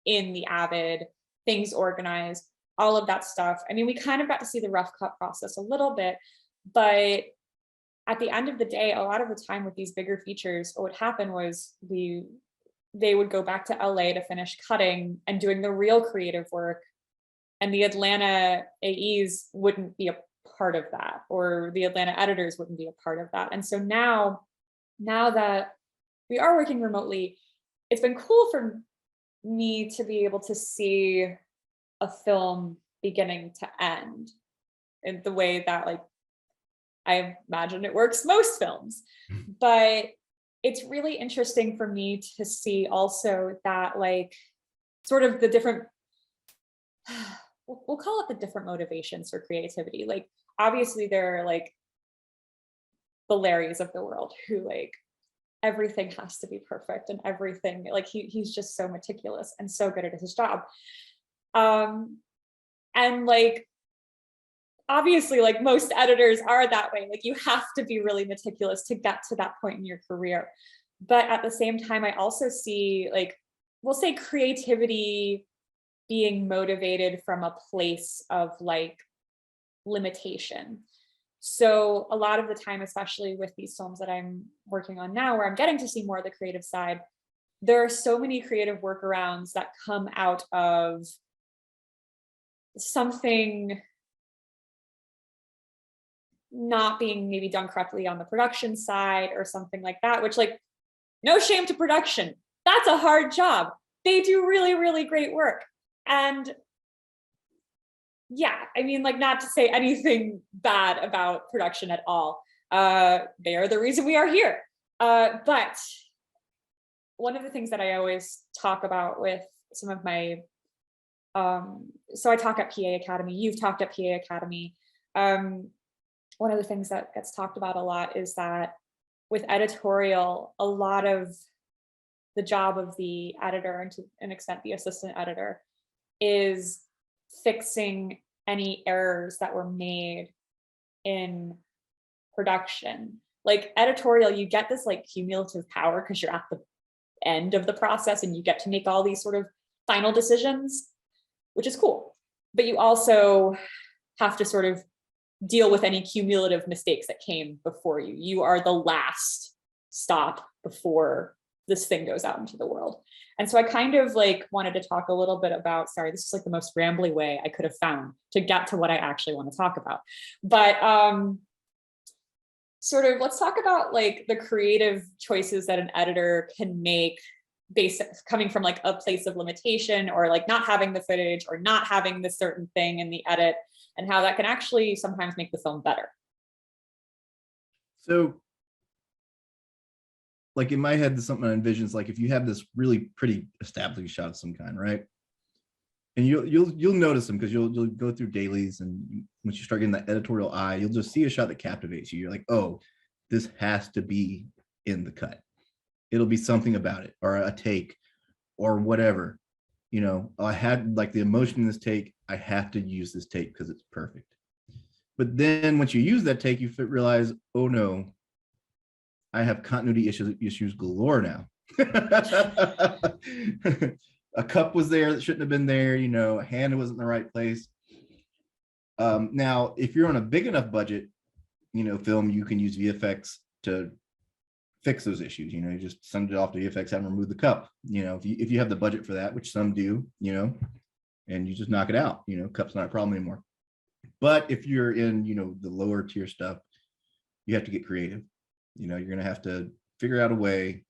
in the Avid, things organized, all of that stuff. I mean, we kind of got to see the rough cut process a little bit, but at the end of the day, a lot of the time with these bigger features, what would happen was they would go back to LA to finish cutting and doing the real creative work. And the Atlanta AEs wouldn't be a part of that, or the Atlanta editors wouldn't be a part of that. And so now that we are working remotely, it's been cool for me to be able to see a film beginning to end in the way that like I imagine it works most films. But it's really interesting for me to see also that like sort of the different, we'll call it the different motivations for creativity. Like obviously there are like the Larrys of the world who like everything has to be perfect and everything, like he's just so meticulous and so good at his job. And like obviously like most editors are that way, like you have to be really meticulous to get to that point in your career. But at the same time, I also see like, we'll say creativity being motivated from a place of like limitation. So a lot of the time, especially with these films that I'm working on now, where I'm getting to see more of the creative side, there are so many creative workarounds that come out of something not being maybe done correctly on the production side or something like that, which like, no shame to production. That's a hard job. They do really, really great work. And yeah, I mean, like not to say anything bad about production at all. They are the reason we are here. But one of the things that I always talk about with some of my, so I talk at PA Academy, you've talked at PA Academy. One of the things that gets talked about a lot is that with editorial, a lot of the job of the editor and to an extent the assistant editor is fixing any errors that were made in production. Like editorial, you get this like cumulative power because you're at the end of the process and you get to make all these sort of final decisions, which is cool. But you also have to sort of deal with any cumulative mistakes that came before you. You are the last stop before this thing goes out into the world. And so I kind of like wanted to talk a little bit about, sorry, this is like the most rambly way I could have found to get to what I actually want to talk about. But sort of let's talk about like the creative choices that an editor can make coming from like a place of limitation or like not having the footage or not having this certain thing in the edit, and how that can actually sometimes make the film better. So like in my head, there's something I envision is like if you have this really pretty established shot of some kind, right? And you'll notice them because you'll go through dailies, and once you start getting that editorial eye, you'll just see a shot that captivates you. You're like, oh, this has to be in the cut. It'll be something about it, or a take, or whatever. You know, I had like the emotion in this take. I have to use this take because it's perfect. But then once you use that take, you realize, oh no, I have continuity issues galore now. a cup was there that shouldn't have been there, you know, a hand wasn't in the right place. Now, if you're on a big enough budget, you know, film, you can use VFX to fix those issues. You know, you just send it off to VFX, have them remove the cup. You know, if you have the budget for that, which some do, you know, and you just knock it out, you know, cup's not a problem anymore. But if you're in, you know, the lower tier stuff, you have to get creative. You know, you're going to have to figure out a way,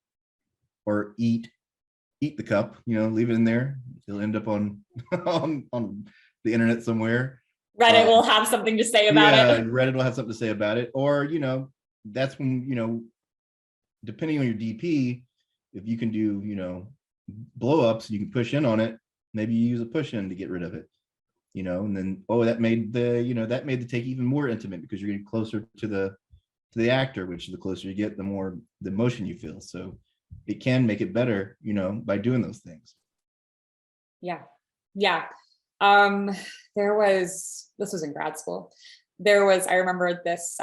or eat the cup, you know, leave it in there. It'll end up on on the internet somewhere. Reddit will have something to say about it. Reddit will have something to say about it. Or, you know, that's when, you know, depending on your DP, if you can do, you know, blow ups, you can push in on it. Maybe you use a push in to get rid of it, you know, and then, oh, that made the take even more intimate because you're getting closer to the actor, which the closer you get, the more the emotion you feel. So it can make it better, you know, by doing those things. Yeah. This was in grad school. I remember this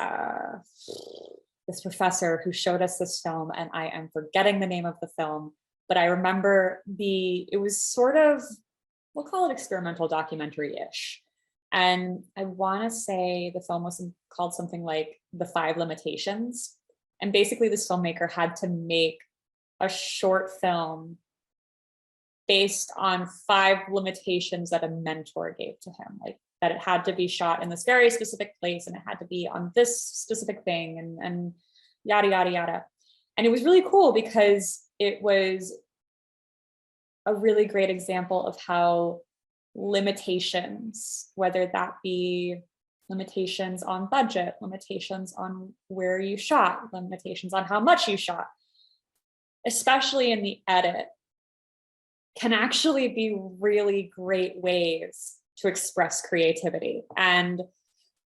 professor who showed us this film, and I am forgetting the name of the film, but I remember it was sort of, we'll call it experimental documentary-ish. And I want to say the film was called something like The 5 Limitations. And basically this filmmaker had to make a short film based on 5 limitations that a mentor gave to him, like that it had to be shot in this very specific place and it had to be on this specific thing and yada, yada, yada. And it was really cool because it was a really great example of how limitations, whether that be limitations on budget, limitations on where you shot, limitations on how much you shot, especially in the edit, can actually be really great ways to express creativity and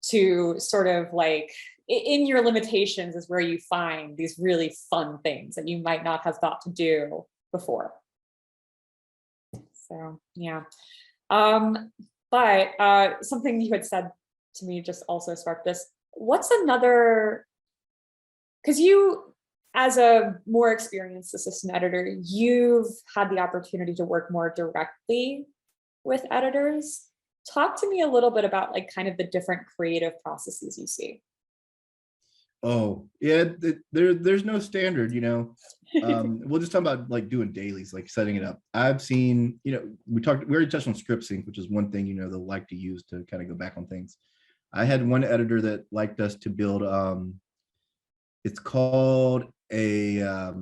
to sort of like, in your limitations is where you find these really fun things that you might not have thought to do before. So, yeah. But something you had said to me just also sparked this. What's another, because you, as a more experienced assistant editor, you've had the opportunity to work more directly with editors. Talk to me a little bit about like kind of the different creative processes you see. Oh, yeah, there's no standard, you know. We'll just talk about like doing dailies, like setting it up. I've seen, you know, we already touched on script sync, which is one thing, you know, they'll like to use to kind of go back on things. I had one editor that liked us to build, it's called a,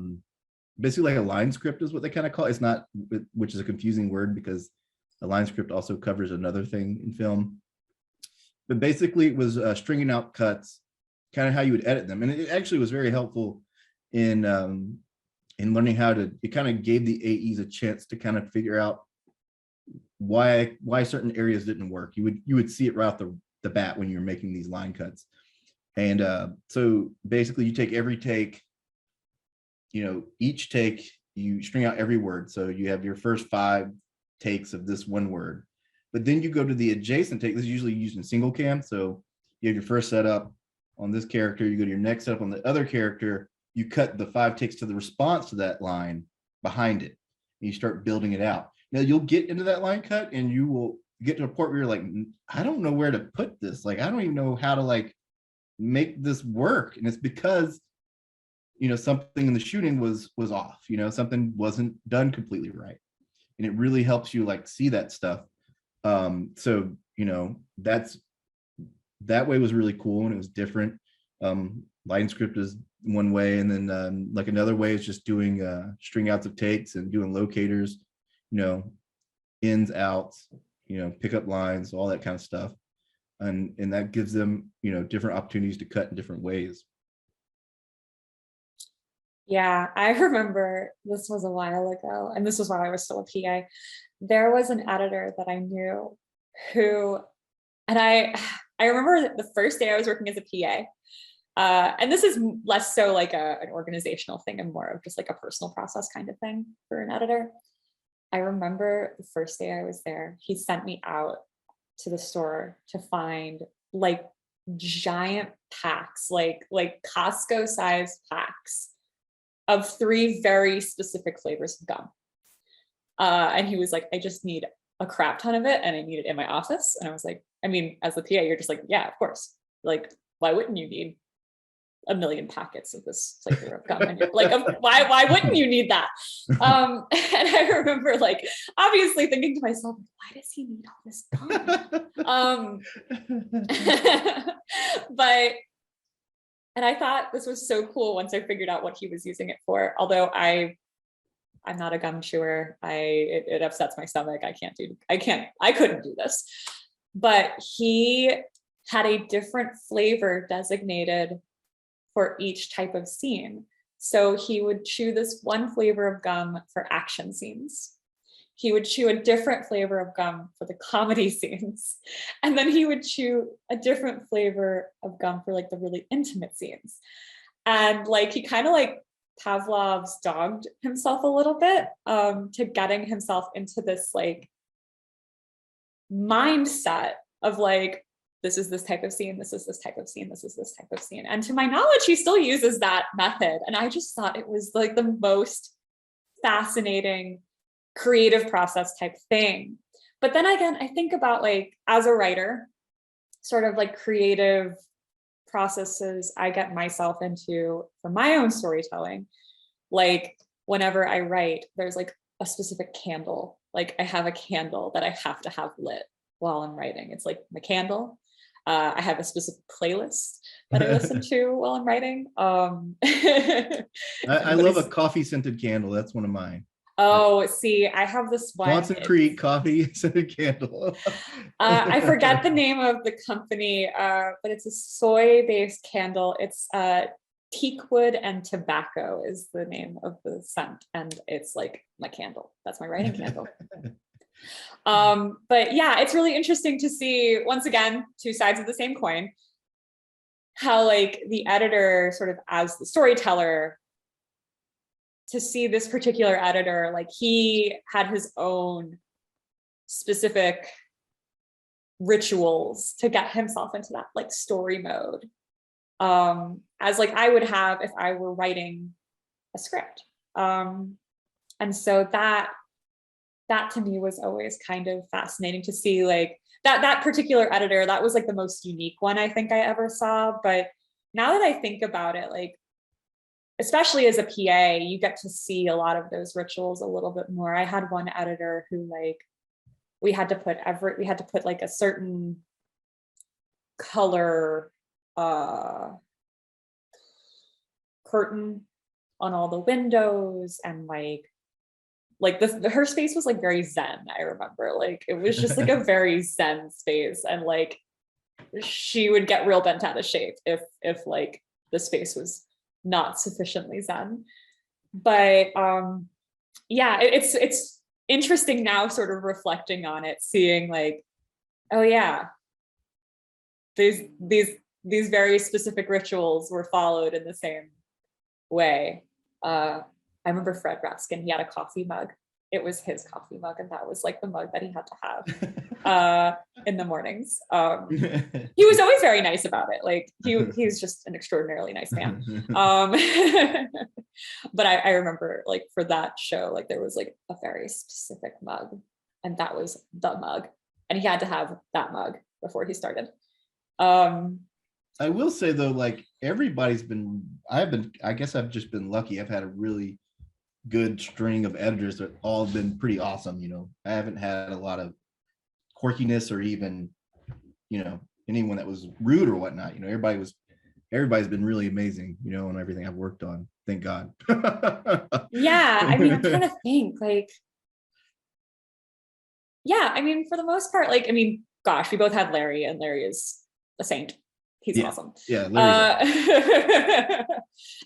basically like a line script is what they kind of call it. It's not, which is a confusing word because a line script also covers another thing in film. But basically it was stringing out cuts, kind of how you would edit them. And it actually was very helpful in learning how to, it kind of gave the AEs a chance to kind of figure out why certain areas didn't work. You would see it right off the bat when you're making these line cuts. And so basically you take every take, you know, each take, you string out every word. So you have your first 5 takes of this one word, but then you go to the adjacent take. This is usually used in single cam. So you have your first setup on this character, you go to your next setup on the other character, you cut the 5 takes to the response to that line behind it, and you start building it out. Now you'll get into that line cut and you will get to a point where you're like, I don't know where to put this. Like, I don't even know how to like make this work. And it's because, you know, something in the shooting was off, you know, something wasn't done completely right. And it really helps you like see that stuff. So, you know, that way was really cool and it was different. Line script is one way, and then like another way is just doing string outs of takes and doing locators, you know, ins, outs, you know, pickup lines, all that kind of stuff. And that gives them, you know, different opportunities to cut in different ways. Yeah, I remember this was a while ago, and this was while I was still a PA. There was an editor that I knew who, and I remember the first day I was working as a PA, and this is less so like an organizational thing and more of just like a personal process kind of thing for an editor. I remember the first day I was there, he sent me out to the store to find like giant packs, like Costco sized packs of 3 very specific flavors of gum. And he was like, I just need a crap ton of it and I need it in my office. And I was like, I mean, as the PA, you're just like, yeah, of course. Like, why wouldn't you need a million packets of this flavor of gum? And you're like, why wouldn't you need that? And I remember like obviously thinking to myself, why does he need all this gum? But and I thought this was so cool once I figured out what he was using it for. Although I'm not a gum chewer. It upsets my stomach. I couldn't do this. But he had a different flavor designated for each type of scene. So he would chew this one flavor of gum for action scenes. He would chew a different flavor of gum for the comedy scenes. And then he would chew a different flavor of gum for like the really intimate scenes. And like, he kind of like Pavlov's dogged himself a little bit to getting himself into this like mindset of like, this is this type of scene, this is this type of scene, this is this type of scene. And to my knowledge, he still uses that method. And I just thought it was like the most fascinating creative process type thing. But then again, I think about like, as a writer, sort of like creative processes I get myself into for my own storytelling. Like whenever I write, there's like a specific candle. Like I have a candle that I have to have lit while I'm writing. It's like my candle. I have a specific playlist that I listen to while I'm writing. I love a coffee scented candle. That's one of mine. Oh, see, I have this one. Swanson Creek coffee scented candle. I forget the name of the company, but it's a soy-based candle. It's teakwood and tobacco is the name of the scent, and it's like my candle. That's my writing candle. But yeah, it's really interesting to see, once again, two sides of the same coin, how like the editor sort of as the storyteller, to see this particular editor, like he had his own specific rituals to get himself into that like story mode, as like I would have if I were writing a script. And so that to me was always kind of fascinating to see, like that particular editor, that was like the most unique one I think I ever saw. But now that I think about it, like, especially as a PA, you get to see a lot of those rituals a little bit more. I had one editor who like, we had to put like a certain color curtain on all the windows, and like her space was like very zen. I remember like it was just like a very zen space, and like she would get real bent out of shape if like the space was not sufficiently zen. But yeah, it's interesting now, sort of reflecting on it, seeing like, oh yeah, these very specific rituals were followed in the same way. I remember Fred Raskin, he had a coffee mug. It was his coffee mug, and that was like the mug that he had to have in the mornings. He was always very nice about it. Like he was just an extraordinarily nice man. But I remember like for that show, like there was like a very specific mug, and that was the mug, and he had to have that mug before he started. I will say though, like I guess I've just been lucky. I've had a really good string of editors that all have been pretty awesome. You know, I haven't had a lot of quirkiness or even, you know, anyone that was rude or whatnot. You know, everybody's been really amazing, you know, on everything I've worked on. Thank God. Yeah, I mean, I'm trying to think like, yeah, I mean, for the most part, like, I mean, gosh, we both had Larry, and Larry is a saint. He's awesome. Yeah.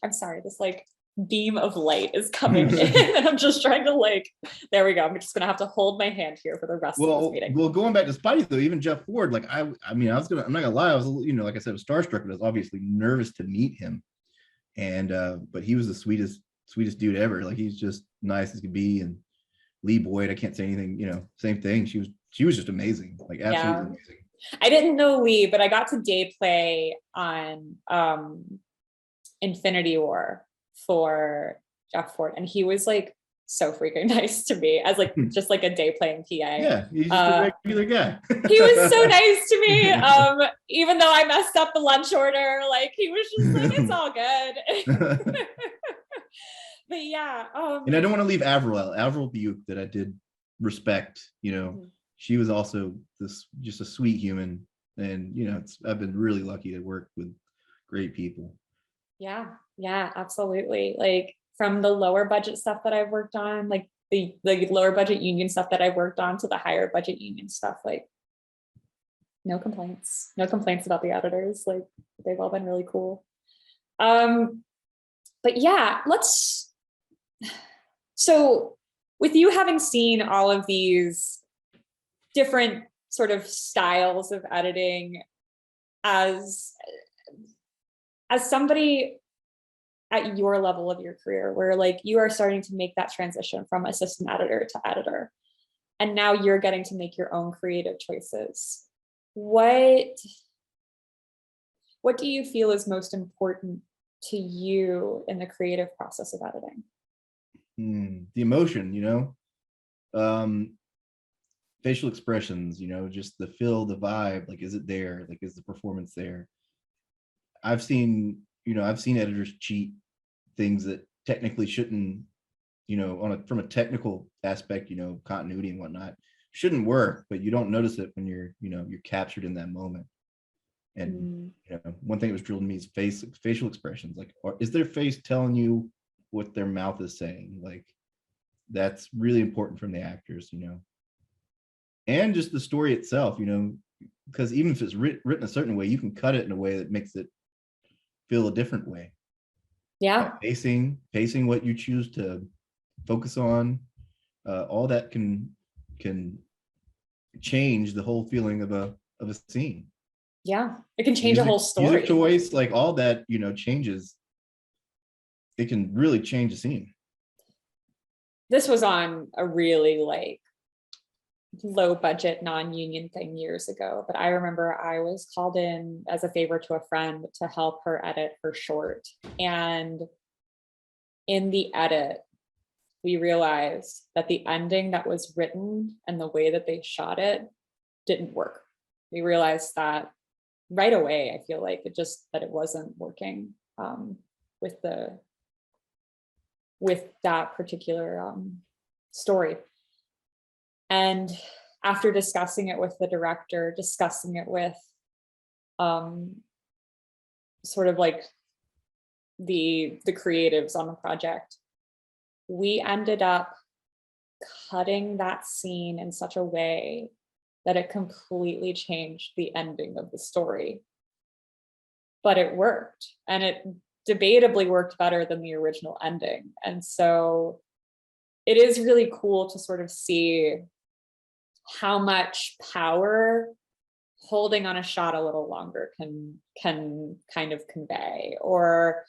I'm sorry, this like beam of light is coming in, and I'm just trying to like, there we go. I'm just gonna have to hold my hand here for the rest of this meeting. Well, going back to Spidey though, even Jeff Ford, like I'm not gonna lie, I was, you know, like I said, I was starstruck, but I was obviously nervous to meet him. And but he was the sweetest dude ever. Like he's just nice as could be. And Lee Boyd, I can't say anything, you know, same thing. She was just amazing, like absolutely amazing. I didn't know Lee, but I got to day play on Infinity War for Jeff Ford, and he was like so freaking nice to me as like just like a day playing PA. Yeah, he's just a regular guy. He was so nice to me. Even though I messed up the lunch order, like he was just like, it's all good. But yeah. And I don't want to leave Avril Buick, that I did respect, she was also just a sweet human. And, I've been really lucky to work with great people. Yeah, absolutely. Like from the lower budget stuff that I've worked on, like the lower budget union stuff that I've worked on to the higher budget union stuff, like no complaints about the editors. Like they've all been really cool. But yeah, so with you having seen all of these different sort of styles of editing, as somebody at your level of your career, where like you are starting to make that transition from assistant editor to editor, and now you're getting to make your own creative choices, what do you feel is most important to you in the creative process of editing? The emotion, facial expressions, just the feel, the vibe, like, is it there? Like, is the performance there? I've seen editors cheat things that technically shouldn't, from a technical aspect, continuity and whatnot, shouldn't work, but you don't notice it when you're captured in that moment. And one thing that was drilled in me is facial expressions. Like, is their face telling you what their mouth is saying? Like, that's really important from the actors, and just the story itself, because even if it's written a certain way, you can cut it in a way that makes it feel a different way. Yeah. Pacing what you choose to focus on, all that can change the whole feeling of a scene. Yeah, it can change a whole story. Music choice, like all that, changes. It can really change a scene. This was on a really like low budget non-union thing years ago, but I remember I was called in as a favor to a friend to help her edit her short. And in the edit, we realized that the ending that was written and the way that they shot it didn't work. We realized that right away. I feel like that it wasn't working with that particular story. And after discussing it with the director, discussing it with sort of like the creatives on the project, we ended up cutting that scene in such a way that it completely changed the ending of the story. But it worked, and it debatably worked better than the original ending. And so it is really cool to sort of see how much power holding on a shot a little longer can kind of convey, or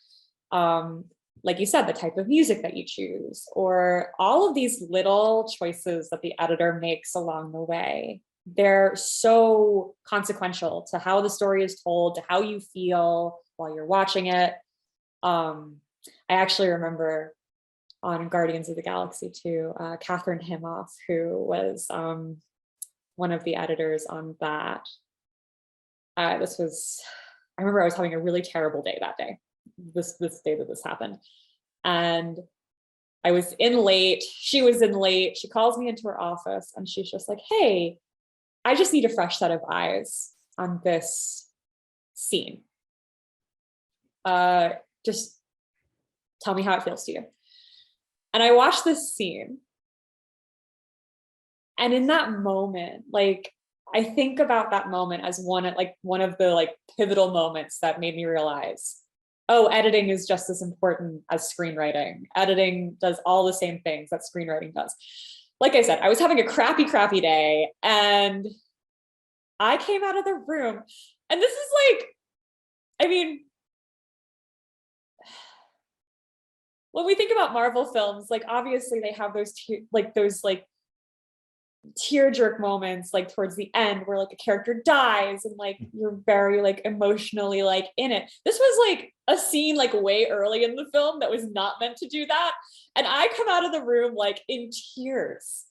like you said, the type of music that you choose, or all of these little choices that the editor makes along the way. They're so consequential to how the story is told, to how you feel while you're watching it. I actually remember on Guardians of the Galaxy 2, Catherine Himoff, who was one of the editors on that. I remember I was having a really terrible day that day, this day that this happened. And I was in late, she was in late. She calls me into her office and she's just like, hey, I just need a fresh set of eyes on this scene. Just tell me how it feels to you. And I watched this scene. And in that moment, like, I think about that moment as one of the like pivotal moments that made me realize, oh, editing is just as important as screenwriting. Editing does all the same things that screenwriting does. Like I said, I was having a crappy day, and I came out of the room, and this is like, I mean, when we think about Marvel films, like obviously they have those tear jerk moments like towards the end where like a character dies and like you're very like emotionally like in it. This was like a scene like way early in the film that was not meant to do that, and I come out of the room like in tears.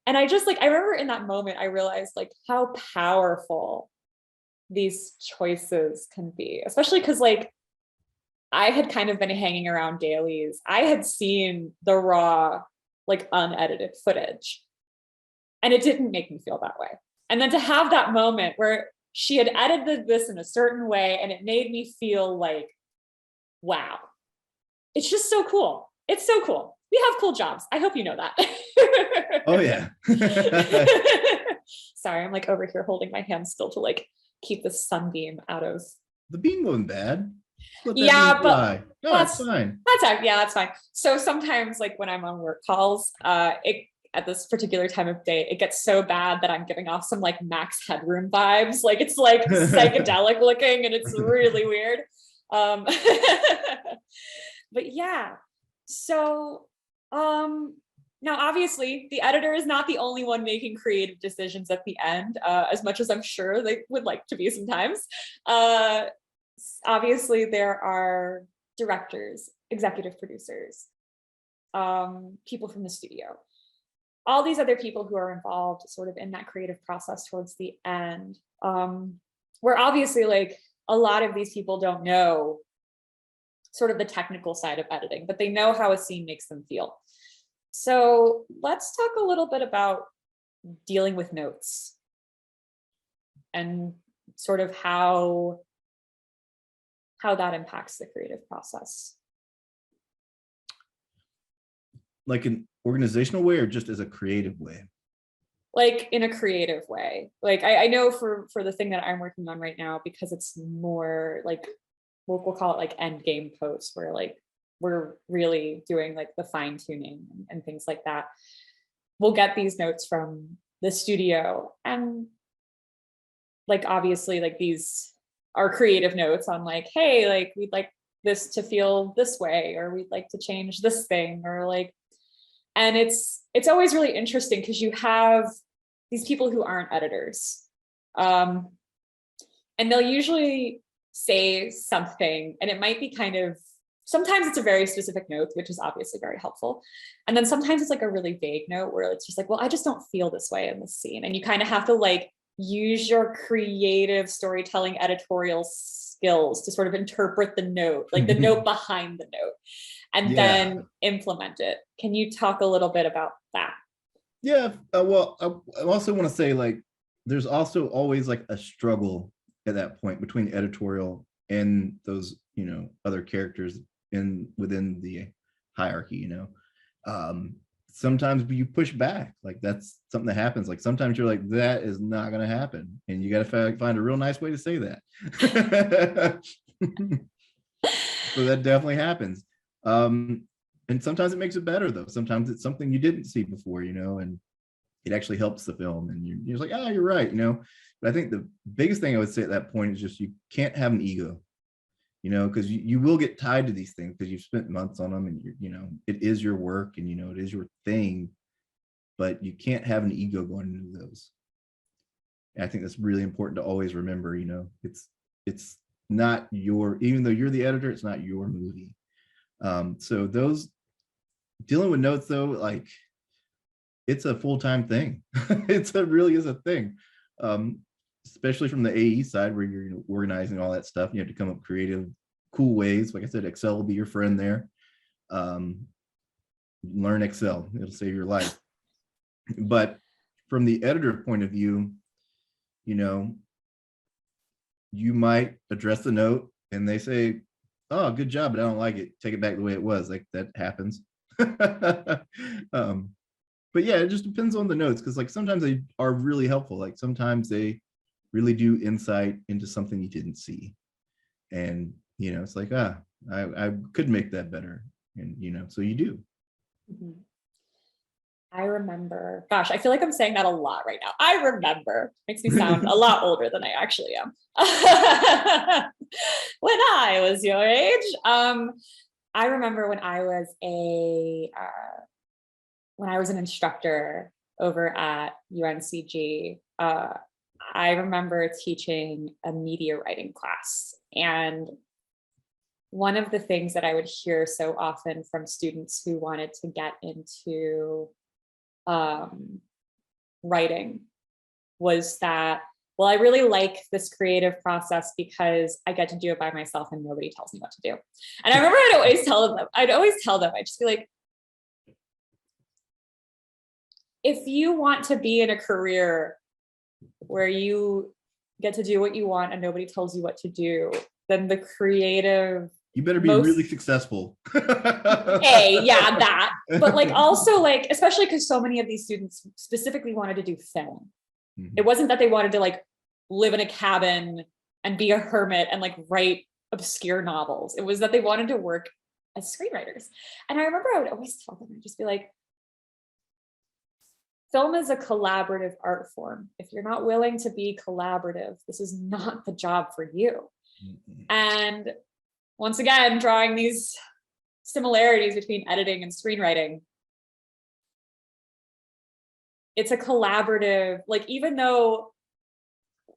And I just like, I remember in that moment I realized like how powerful these choices can be, especially because like I had kind of been hanging around dailies. I had seen the raw like unedited footage, and it didn't make me feel that way. And then to have that moment where she had edited this in a certain way and it made me feel like, wow, it's just so cool. It's so cool. We have cool jobs. I hope you know that. Oh yeah. Sorry, I'm like over here holding my hand still to like keep the sunbeam out of. The beam wasn't bad. Let that Yeah, beam but fly. No, it's fine. that's fine. So sometimes like when I'm on work calls, at this particular time of day, it gets so bad that I'm giving off some like Max Headroom vibes. Like it's like psychedelic looking and it's really weird. But yeah, so now obviously the editor is not the only one making creative decisions at the end, as much as I'm sure they would like to be sometimes. Obviously there are directors, executive producers, people from the studio, all these other people who are involved sort of in that creative process towards the end, where obviously like a lot of these people don't know sort of the technical side of editing, but they know how a scene makes them feel. So let's talk a little bit about dealing with notes and sort of how that impacts the creative process. Like an organizational way or just as a creative way? Like in a creative way. Like I know for the thing that I'm working on right now, because it's more like, we'll call it like end game posts, where like we're really doing like the fine tuning and things like that. We'll get these notes from the studio, and like obviously like these are creative notes on like, hey, like we'd like this to feel this way, or we'd like to change this thing, or like, and it's always really interesting because you have these people who aren't editors, and they'll usually say something, and it might be kind of, sometimes it's a very specific note, which is obviously very helpful. And then sometimes it's like a really vague note where it's just like, well, I just don't feel this way in this scene. And you kind of have to like use your creative storytelling editorial skills to sort of interpret the note, like the note behind the note, and then implement it. Can you talk a little bit about that? Yeah, well, I also want to say like, there's also always like a struggle at that point between editorial and those, you know, other characters within the hierarchy, you know. Sometimes you push back, like that's something that happens. Like sometimes you're like, that is not going to happen, and you got to find a real nice way to say that. So that definitely happens. And sometimes it makes it better though. Sometimes it's something you didn't see before, you know, and it actually helps the film, and you're like, oh, you're right, you know. But I think the biggest thing I would say at that point is just, you can't have an ego, you know, because you will get tied to these things because you've spent months on them, and you know, it is your work, and you know, it is your thing, but you can't have an ego going into those. And I think that's really important to always remember, you know, it's not your, even though you're the editor, it's not your movie. So those dealing with notes though, like it's a full-time thing. Really is a thing. Especially from the AE side where you're, you know, organizing all that stuff. You have to come up with creative, cool ways. Like I said, Excel will be your friend there. Learn Excel, it'll save your life. But from the editor point of view, you know, you might address the note and they say, oh, good job, but I don't like it. Take it back the way it was. Like that happens. But yeah, it just depends on the notes, because like sometimes they are really helpful. Like sometimes they really do insight into something you didn't see. And, you know, it's like, I could make that better. And, you know, so you do. Mm-hmm. I remember, gosh, I feel like I'm saying that a lot right now. I remember, makes me sound a lot older than I actually am. When I was your age, I remember when I was an instructor over at UNCG, I remember teaching a media writing class. And one of the things that I would hear so often from students who wanted to get into writing was that, well, I really like this creative process because I get to do it by myself and nobody tells me what to do. And I remember I'd always tell them, I'd just be like, if you want to be in a career where you get to do what you want and nobody tells you what to do, then the creative, you better be really successful. that. But like also like, especially because so many of these students specifically wanted to do film. Mm-hmm. It wasn't that they wanted to like live in a cabin and be a hermit and like write obscure novels. It was that they wanted to work as screenwriters. And I remember I would always tell them, I'd just be like, film is a collaborative art form. If you're not willing to be collaborative, this is not the job for you. Mm-hmm. And once again, drawing these similarities between editing and screenwriting, it's a collaborative, like even though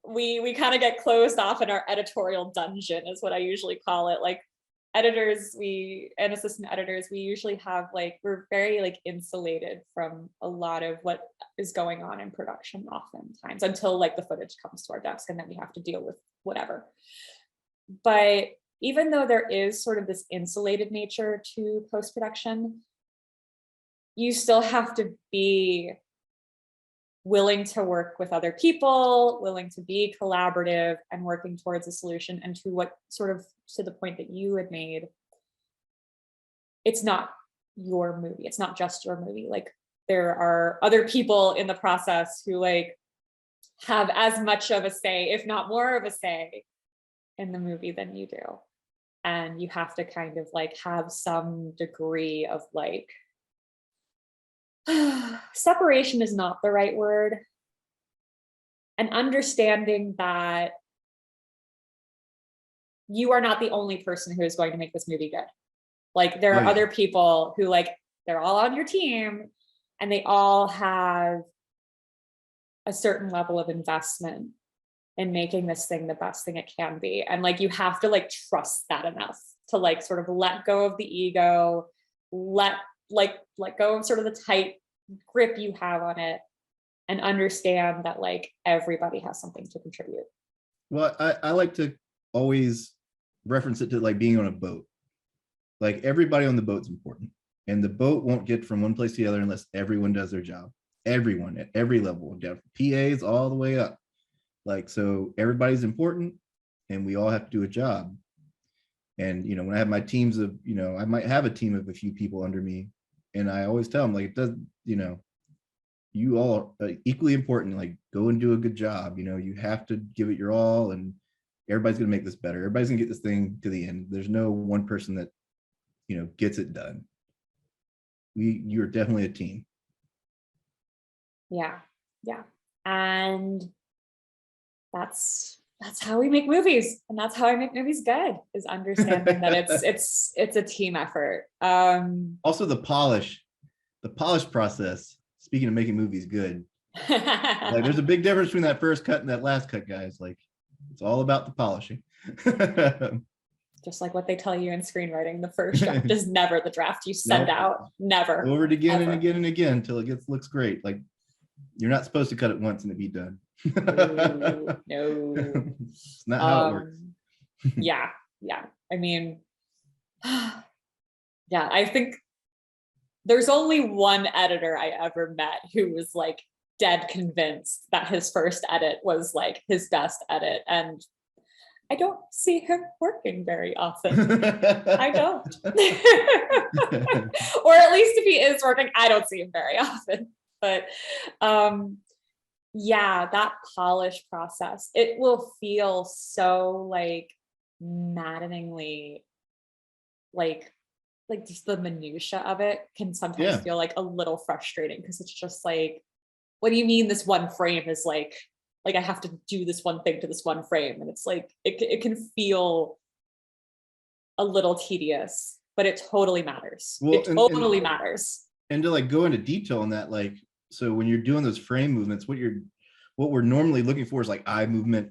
we kind of get closed off in our editorial dungeon is what I usually call it. Like editors, and assistant editors, we usually have like, we're very like insulated from a lot of what is going on in production oftentimes until like the footage comes to our desk and then we have to deal with whatever. But even though there is sort of this insulated nature to post-production, you still have to be willing to work with other people, willing to be collaborative and working towards a solution. And to what sort of, to the point that you had made, it's not your movie. It's not just your movie. Like there are other people in the process who like have as much of a say, if not more of a say in the movie than you do. And you have to kind of like have some degree of like, separation is not the right word. And understanding that you are not the only person who is going to make this movie good. Like there are other people who like, they're all on your team and they all have a certain level of investment in making this thing the best thing it can be. And like, you have to like trust that enough to like sort of let go of the ego, let go of sort of the tight grip you have on it and understand that like everybody has something to contribute. Well, I like to always reference it to like being on a boat. Like everybody on the boat's important and the boat won't get from one place to the other unless everyone does their job. Everyone at every level, down from PAs all the way up. Like, so everybody's important and we all have to do a job. And, you know, when I have my teams of, you know, I might have a team of a few people under me and I always tell them like, it does, you know, you all are equally important, like go and do a good job. You know, you have to give it your all and everybody's going to make this better. Everybody's gonna get this thing to the end. There's no one person that, you know, gets it done. You're definitely a team. Yeah. Yeah. And that's how we make movies. And that's how I make movies good, is understanding that it's a team effort. Also the polish process, speaking of making movies good, like there's a big difference between that first cut and that last cut, guys. Like it's all about the polishing. Just like what they tell you in screenwriting, the first draft is never the draft you send out. Never. Over it again ever. And again and again until it looks great. Like you're not supposed to cut it once and it be done. No. It's not how it works. Yeah. I mean, yeah, I think there's only one editor I ever met who was like dead convinced that his first edit was like his best edit. And I don't see him working very often. I don't. Or at least if he is working, I don't see him very often. But yeah, that polish process, it will feel so like maddeningly, like just the minutia of it can sometimes feel like a little frustrating, because it's just like, what do you mean this one frame is like I have to do this one thing to this one frame? And it's like, it can feel a little tedious, but it totally matters. Well, it totally matters. And to like go into detail on that, like So when you're doing those frame movements, what we're normally looking for is like eye movement.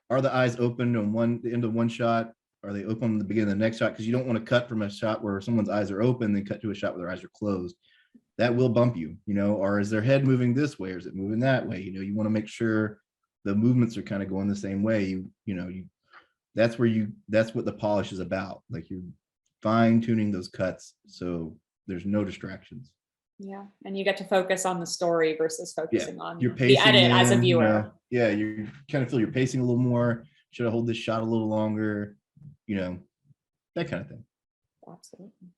Are the eyes open on the end of one shot? Are they open at the beginning of the next shot? Because you don't want to cut from a shot where someone's eyes are open, then cut to a shot where their eyes are closed. That will bump you, or is their head moving this way, or is it moving that way? You want to make sure the movements are kind of going the same way. That's what the polish is about. Like you're fine tuning those cuts so there's no distractions. Yeah, and you get to focus on the story versus focusing on your the edit as a viewer. You kind of feel you're pacing a little more. Should I hold this shot a little longer? That kind of thing. Absolutely.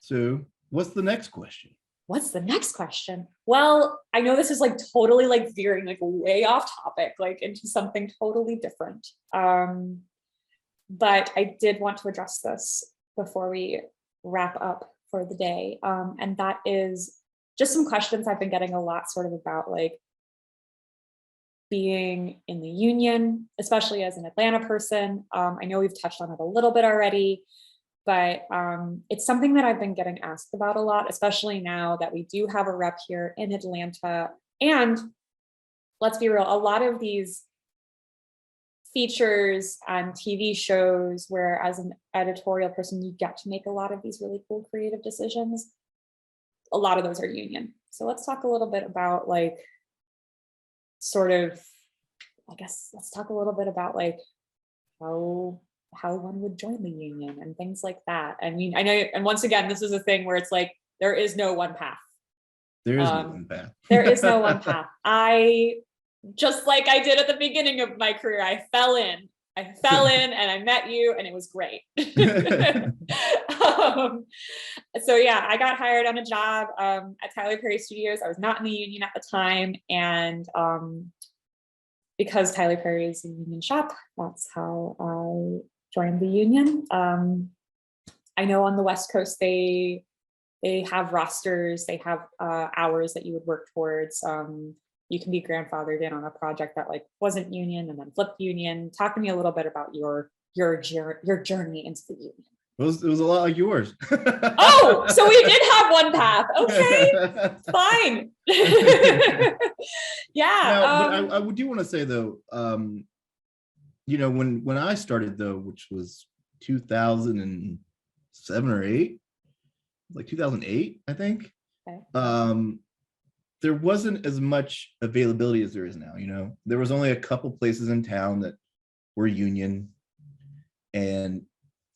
So what's the next question? What's the next question? Well, I know this is like totally like veering like way off topic, like into something totally different. But I did want to address this before we wrap up for the day. And that is just some questions I've been getting a lot sort of about like being in the union, especially as an Atlanta person. I know we've touched on it a little bit already, but it's something that I've been getting asked about a lot, especially now that we do have a rep here in Atlanta. And let's be real, a lot of these features and TV shows where as an editorial person, you get to make a lot of these really cool creative decisions. A lot of those are union. So let's talk a little bit about like, sort of, I guess, let's talk a little bit about like how one would join the union and things like that. I mean, I know, and once again, this is a thing where it's like, there is no one path. There is no one path. There is no one path. Just like I did at the beginning of my career, I fell in and I met you and it was great. So yeah, I got hired on a job at Tyler Perry Studios. I was not in the union at the time. And because Tyler Perry is a union shop, that's how I joined the union. I know on the West Coast, they have rosters, they have hours that you would work towards. You can be grandfathered in on a project that like wasn't union and then flipped union. Talk to me a little bit about your journey into the union. It was a lot like yours. Oh, so we did have one path. Okay, fine. Yeah. Now, but I do want to say though, when I started though, which was 2007 or 8, like 2008, I think. Okay. There wasn't as much availability as there is now. There was only a couple places in town that were union, and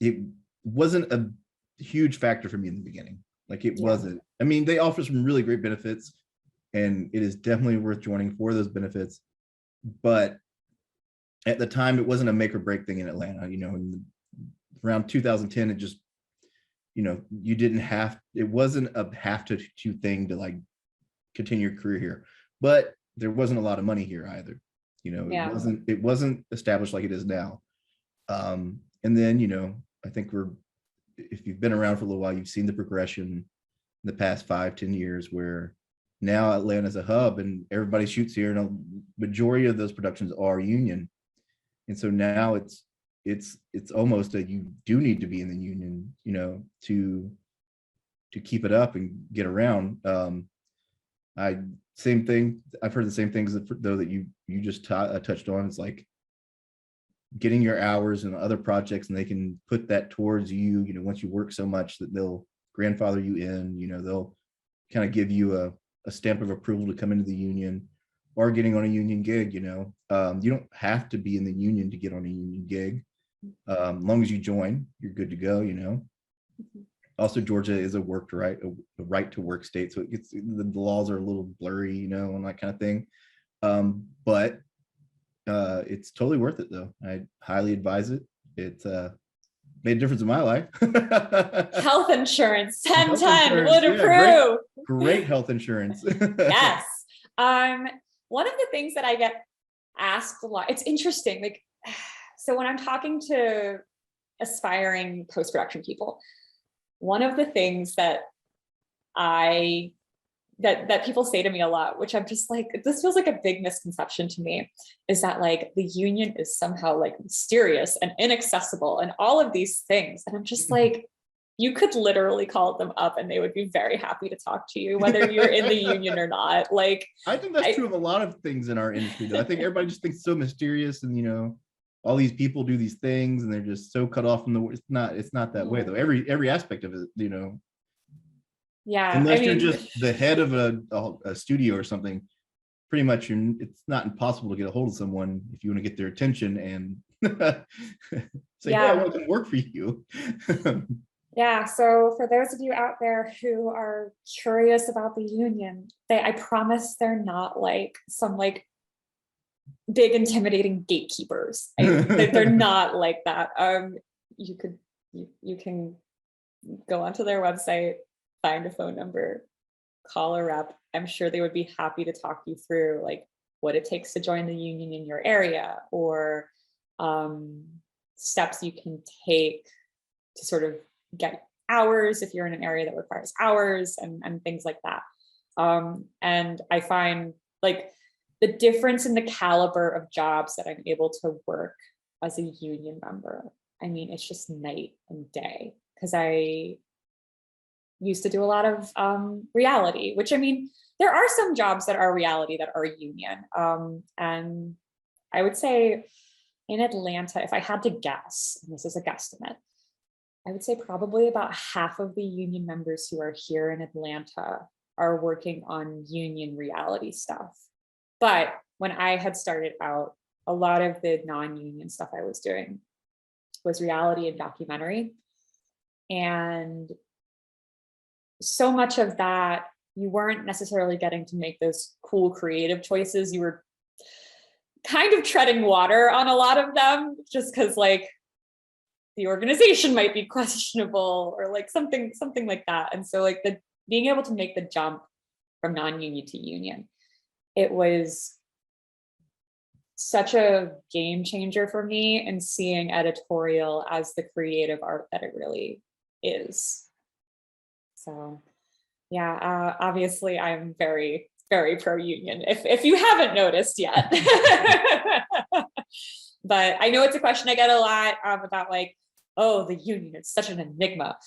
it wasn't a huge factor for me in the beginning. Like it wasn't. I mean, they offer some really great benefits, and it is definitely worth joining for those benefits. But at the time, it wasn't a make or break thing in Atlanta. Around 2010, it just, you didn't have. It wasn't a have to thing to like continue your career here, but there wasn't a lot of money here either. It wasn't established like it is now. And then, I think if you've been around for a little while, you've seen the progression in the past 5-10 years where now Atlanta's a hub and everybody shoots here, and a majority of those productions are union. And so now it's almost that you do need to be in the union, to keep it up and get around. Same thing. I've heard the same things though that you just touched on. It's like getting your hours and other projects, and they can put that towards you. Once you work so much that they'll grandfather you in. They'll kind of give you a stamp of approval to come into the union, or getting on a union gig. You don't have to be in the union to get on a union gig. As long as you join, you're good to go. Also, Georgia is a right to work state, so it gets, the laws are a little blurry, and that kind of thing. But it's totally worth it, though. I highly advise it. It's made a difference in my life. Health insurance, 10/10 would approve. Great health insurance. Yes. One of the things that I get asked a lot, it's interesting. Like, so when I'm talking to aspiring post-production people, one of the things that people say to me a lot, which I'm just like, this feels like a big misconception to me, is that like the union is somehow like mysterious and inaccessible and all of these things. And I'm just like, you could literally call them up and they would be very happy to talk to you, whether you're in the union or not. Like, I think that's true of a lot of things in our industry, though. I think everybody just thinks it's so mysterious, and all these people do these things, and they're just so cut off from the. It's not that way, though. Every aspect of it, Yeah, unless you're just the head of a studio or something, pretty much it's not impossible to get a hold of someone if you want to get their attention and say, "Hey, I want to work for you." Yeah, so for those of you out there who are curious about the union, I promise they're not like some like big intimidating gatekeepers. They're not like that. You can go onto their website, find a phone number, call a rep. I'm sure they would be happy to talk you through like what it takes to join the union in your area, or steps you can take to sort of get hours if you're in an area that requires hours, and things like that. And I find like the difference in the caliber of jobs that I'm able to work as a union member. I mean, it's just night and day, because I used to do a lot of reality, which, I mean, there are some jobs that are reality that are union. And I would say in Atlanta, if I had to guess, and this is a guesstimate, I would say probably about half of the union members who are here in Atlanta are working on union reality stuff. But when I had started out, a lot of the non-union stuff I was doing was reality and documentary. And so much of that, you weren't necessarily getting to make those cool creative choices. You were kind of treading water on a lot of them, just because like the organization might be questionable, or like something like that. And so like being able to make the jump from non-union to union, it was such a game changer for me in seeing editorial as the creative art that it really is. So yeah, obviously I'm very, very pro-union, if you haven't noticed yet. But I know it's a question I get a lot about like, oh, the union, it's such an enigma.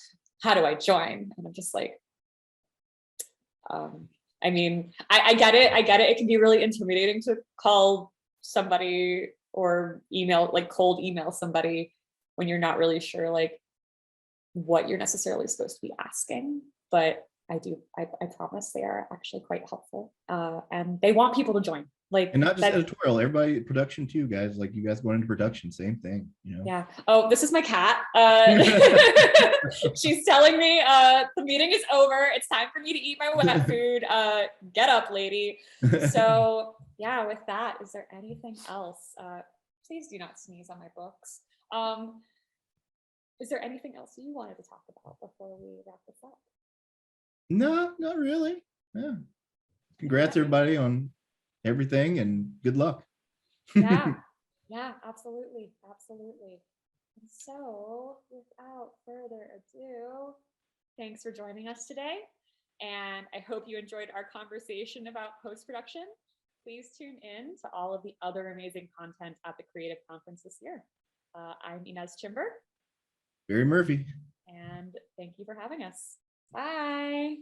How do I join? And I'm just like, I mean, I get it. It can be really intimidating to call somebody or email, like cold email somebody when you're not really sure like what you're necessarily supposed to be asking. But I promise they are actually quite helpful. And they want people to join. Like, and not just editorial, everybody, production too, guys. Like you guys going into production, same thing, Yeah. Oh, this is my cat. She's telling me the meeting is over. It's time for me to eat my wet food. Get up, lady. So yeah, with that, is there anything else? Please do not sneeze on my books. Is there anything else you wanted to talk about before we wrap this up? No, not really. Yeah. Congrats everybody on everything, and good luck. Yeah, absolutely. And so without further ado, thanks for joining us today. And I hope you enjoyed our conversation about post-production. Please tune in to all of the other amazing content at the Creative Conference this year. I'm Inëz Czymbor. Barry Murphy. And thank you for having us. Bye.